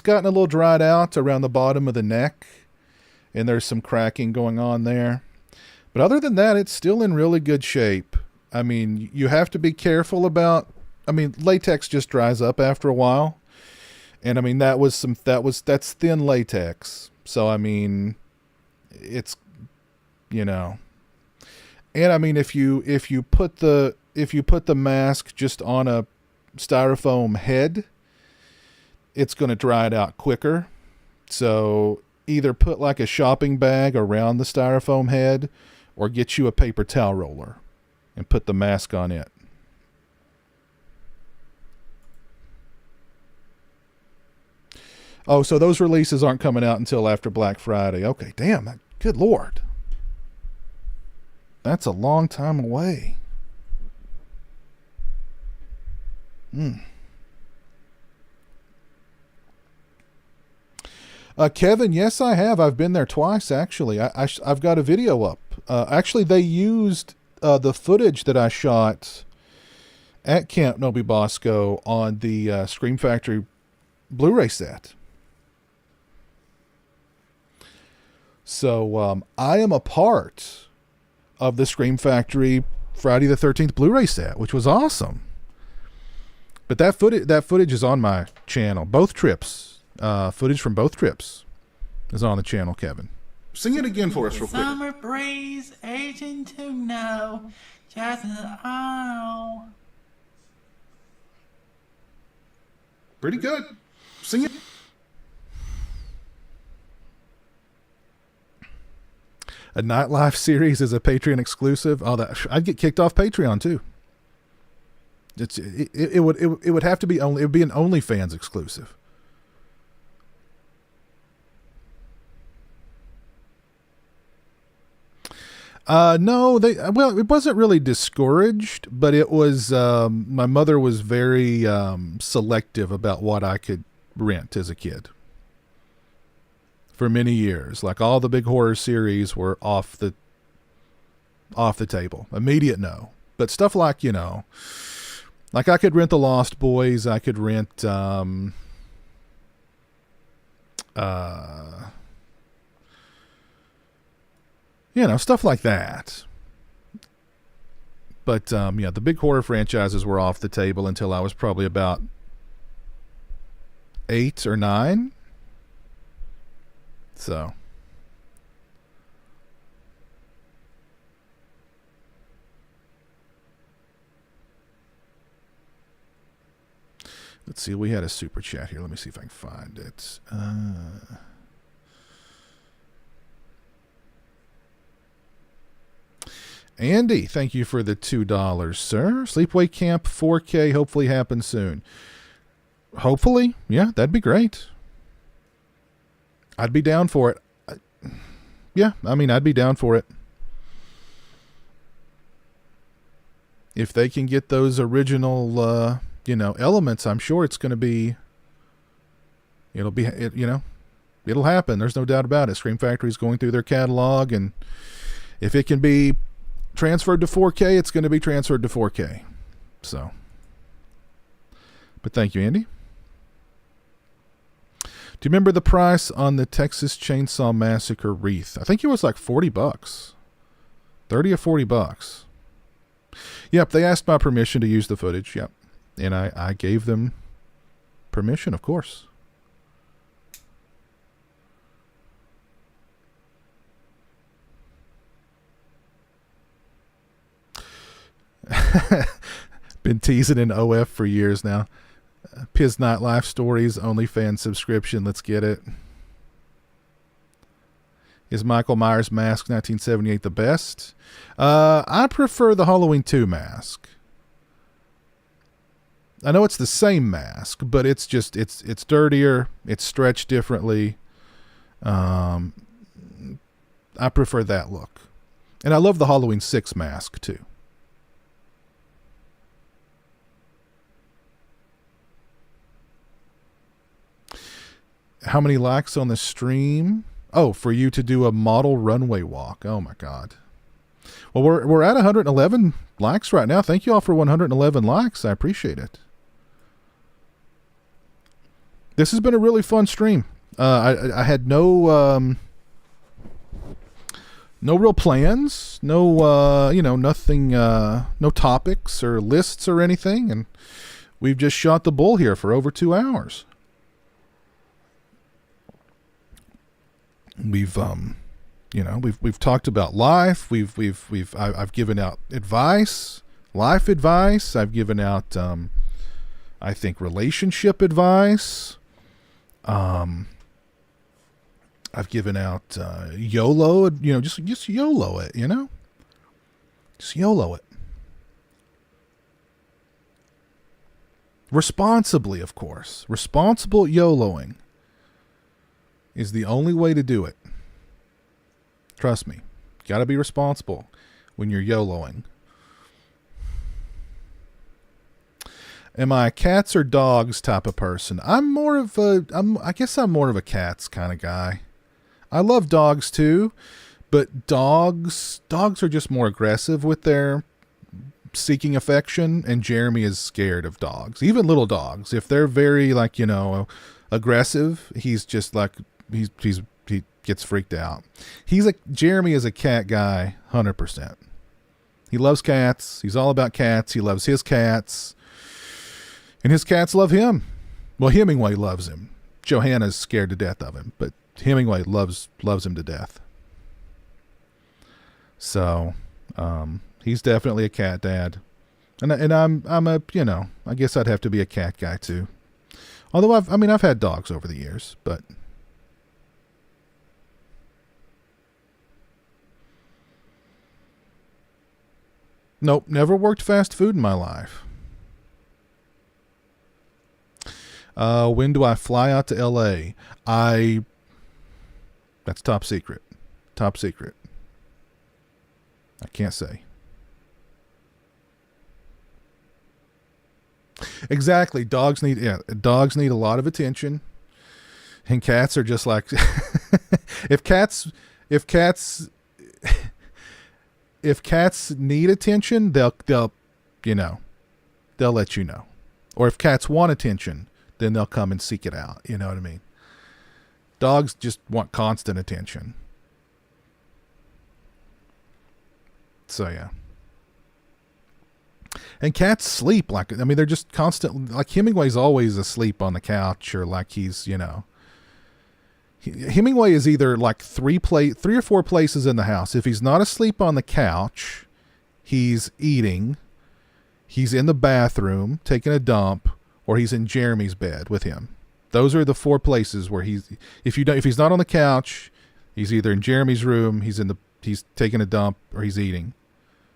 gotten a little dried out around the bottom of the neck, and there's some cracking going on there. But other than that, it's still in really good shape. I mean, you have to be careful about. I mean, latex just dries up after a while, and I mean that's thin latex. So I mean, it's And I mean, if you put the mask just on a styrofoam head, it's going to dry it out quicker. So either put like a shopping bag around the styrofoam head, or get you a paper towel roller and put the mask on it. Oh, so those releases aren't coming out until after Black Friday. Okay, damn, good Lord. That's a long time away. Kevin, yes, I have. I've been there twice, actually. I've got a video up. Actually, they used the footage that I shot at Camp Nobi Bosco on the Scream Factory Blu-ray set. So I am a part of the Scream Factory Friday the 13th Blu-ray set, which was awesome. But that footage is on my channel. Both trips, footage from both trips is on the channel, Kevin. Sing it again for us real quick. Summer breeze, agent to know, just oh. Pretty good. Sing it. A Nightlife series is a Patreon exclusive. Oh, I'd get kicked off Patreon too. It would have to be it would be an OnlyFans exclusive. No, it wasn't really discouraged, but it was, my mother was very, selective about what I could rent as a kid for many years. Like all the big horror series were off the table. Immediate no. But stuff like, like I could rent The Lost Boys. I could rent, stuff like that. But yeah, the big horror franchises were off the table until I was probably about 8 or 9. So. Let's see. We had a super chat here. Let me see if I can find it. Andy, thank you for the $2, sir. Sleepaway Camp 4K hopefully happens soon. Hopefully. Yeah, that'd be great. I'd be down for it. Yeah, I mean, I'd be down for it. If they can get those original, elements, I'm sure it's going to be, it'll happen. There's no doubt about it. Scream Factory's going through their catalog, and if it can be transferred to 4K, it's going to be transferred to 4K. So, but thank you, Andy. Do you remember the price on the Texas Chainsaw Massacre wreath? I think it was like $40. $30 or $40. Yep, they asked my permission to use the footage. Yep. And I gave them permission, of course. Been teasing an OF for years now. Piz Nightlife Stories, OnlyFans subscription. Let's get it. Is Michael Myers' mask 1978 the best? I prefer the Halloween 2 mask. I know it's the same mask, but it's just it's dirtier. It's stretched differently. I prefer that look, and I love the Halloween 6 mask too. How many likes on the stream? Oh, for you to do a model runway walk. Oh my God. Well, we're at 111 likes right now. Thank you all for 111 likes. I appreciate it. This has been a really fun stream. I had no real plans, nothing, no topics or lists or anything, and we've just shot the bull here for over 2 hours. We've talked about life. I've given out advice, life advice. I've given out, I think, relationship advice. I've given out YOLO, just YOLO it, just YOLO it. Responsibly, of course. Responsible YOLOing is the only way to do it. Trust me. Got to be responsible when you're YOLOing. Am I a cats or dogs type of person? I guess I'm more of a cats kind of guy. I love dogs too, but dogs are just more aggressive with their seeking affection, and Jeremy is scared of dogs. Even little dogs, if they're very aggressive, he's just like he gets freaked out. Jeremy is a cat guy 100%. He loves cats. He's all about cats. He loves his cats. And his cats love him. Well, Hemingway loves him. Johanna's scared to death of him, but Hemingway loves him to death. So, he's definitely a cat dad. And I'm a, I guess I'd have to be a cat guy too. Although I've had dogs over the years, but nope, never worked fast food in my life. When do I fly out to LA? That's top secret. Top secret. I can't say. Exactly. Dogs need a lot of attention. And cats are just like if cats need attention, they'll let you know. Or if cats want attention, then they'll come and seek it out. You know what I mean? Dogs just want constant attention. So, yeah. And cats sleep like, I mean, they're just constant, like Hemingway's always asleep on the couch, or like he's, you know, Hemingway is either like three or four places in the house. If he's not asleep on the couch, he's eating, he's in the bathroom taking a dump, or he's in Jeremy's bed with him. Those are the four places where if he's not on the couch, he's either in Jeremy's room, he's taking a dump, or he's eating.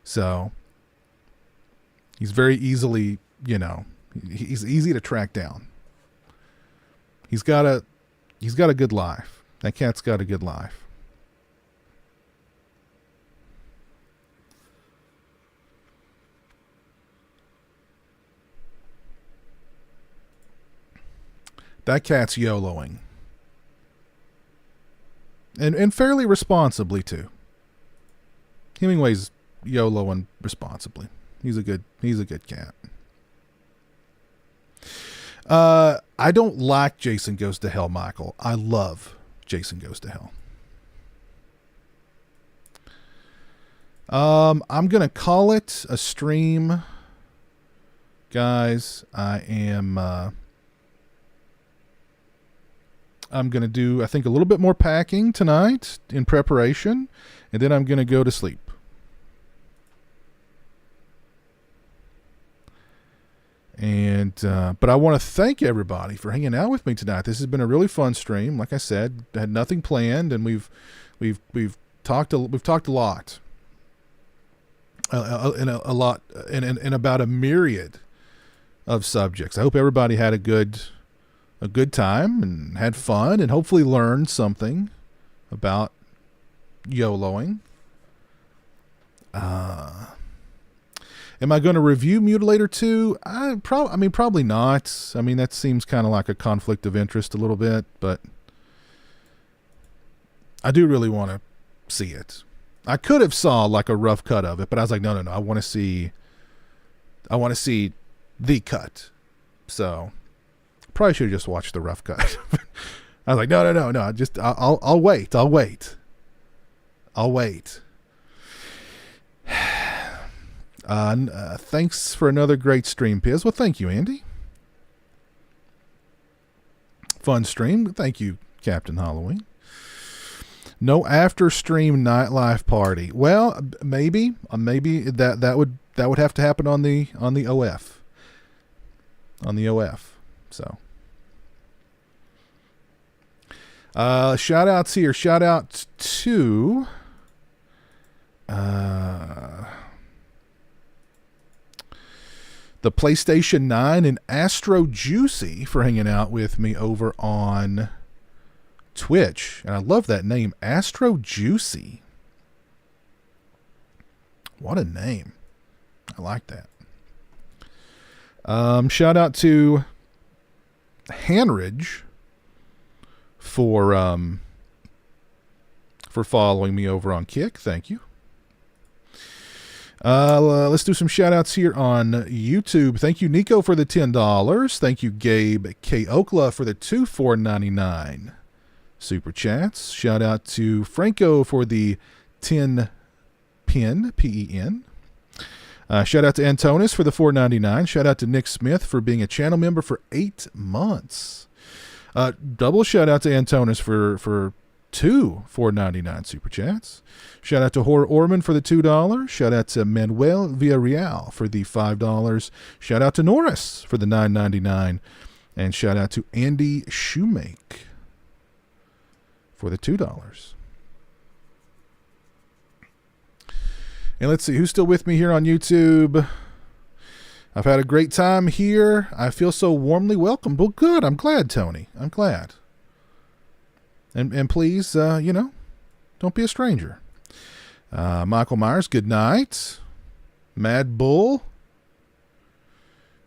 So he's very easily, you know, he's easy to track down. He's got a good life. That cat's got a good life. That cat's YOLOing. And fairly responsibly too. Hemingway's YOLOing responsibly. He's a good cat. I don't like Jason Goes to Hell, Michael. I love Jason Goes to Hell. I'm going to call it a stream. Guys, I'm going to do, I think, a little bit more packing tonight in preparation, and then I'm going to go to sleep. And but I want to thank everybody for hanging out with me tonight. This has been a really fun stream. Like I said, I had nothing planned, and we've talked a lot, and about a myriad of subjects. I hope everybody had a good time and had fun, and hopefully learned something about YOLOing. Am I going to review Mutilator 2? Probably not. I mean, that seems kind of like a conflict of interest a little bit, but I do really want to see it. I could have saw like a rough cut of it, but I was like, no. I want to see the cut. So probably should have just watched the rough cut. I was like, no. I'll wait. Thanks for another great stream, Piz. Well, thank you, Andy. Fun stream. Thank you, Captain Halloween. No after stream nightlife party. Well, maybe that would have to happen on the OF. On the OF. So shout outs here. Shout out to the PlayStation 9 and Astro Juicy for hanging out with me over on Twitch. And I love that name, Astro Juicy. What a name. I like that. Shout out to Hanridge for following me over on Kick. Thank you. Let's do some shout outs here on YouTube. Thank you, Nico, for the $10. Thank you, Gabe K. Okla, for the $4.99 super chats. Shout out to Franco for the 10 pin, PEN. Shout out to Antonis for the $4.99. Shout out to Nick Smith for being a channel member for 8 months. Double shout out to Antonis for two $4.99 super chats. Shout out to Horror Orman for the $2. Shout out to Manuel Villarreal for the $5. Shout out to Norris for the $9.99. And shout out to Andy Shoemake for the $2. And let's see who's still with me here on YouTube. I've had a great time here. I feel so warmly welcomed. Well, good. I'm glad, Tony. I'm glad. And please, don't be a stranger. Michael Myers, good night. Mad Bull.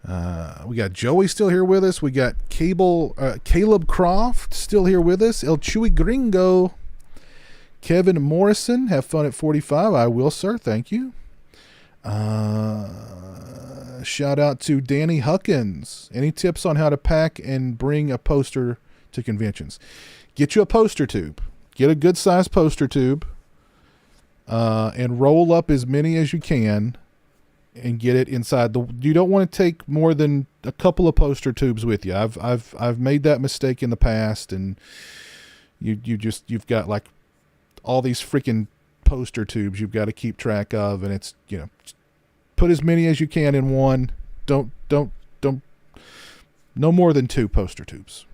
We got Joey still here with us. We got Caleb Croft still here with us. El Chewy Gringo. Kevin Morrison, have fun at 45. I will, sir. Thank you. Shout out to Danny Huckins. Any tips on how to pack and bring a poster to conventions? Get you a poster tube. Get a good sized poster tube. And roll up as many as you can and get it inside the. You don't want to take more than a couple of poster tubes with you. I've made that mistake in the past, and you've got like all these freaking poster tubes you've got to keep track of, and it's, you know, put as many as you can in one. Don't no more than 2 poster tubes.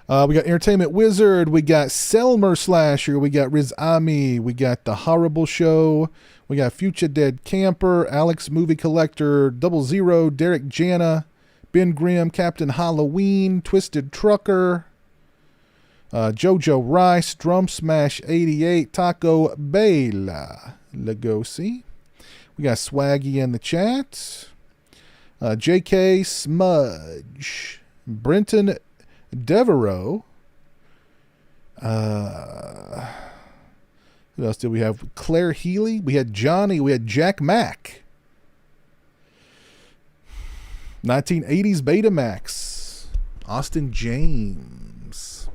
We got Entertainment Wizard, we got Selmer Slasher, we got Riz Ami, we got The Horrible Show, we got Future Dead Camper, Alex Movie Collector, 00, Derek Jana, Ben Grimm, Captain Halloween, Twisted Trucker, Jojo Rice, Drum Smash 88, Taco Bela Legosi. We got Swaggy in the chat. JK Smudge, Brenton Devereaux. Who else did we have? Claire Healy. We had Johnny. We had Jack Mack. 1980s Betamax. Austin James.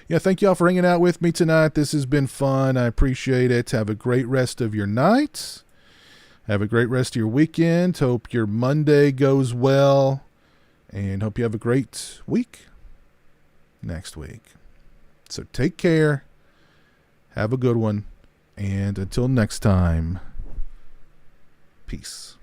Yeah, thank y'all for hanging out with me tonight. This has been fun. I appreciate it. Have a great rest of your night. Have a great rest of your weekend. Hope your Monday goes well. And hope you have a great week next week. So take care. Have a good one. And until next time, peace.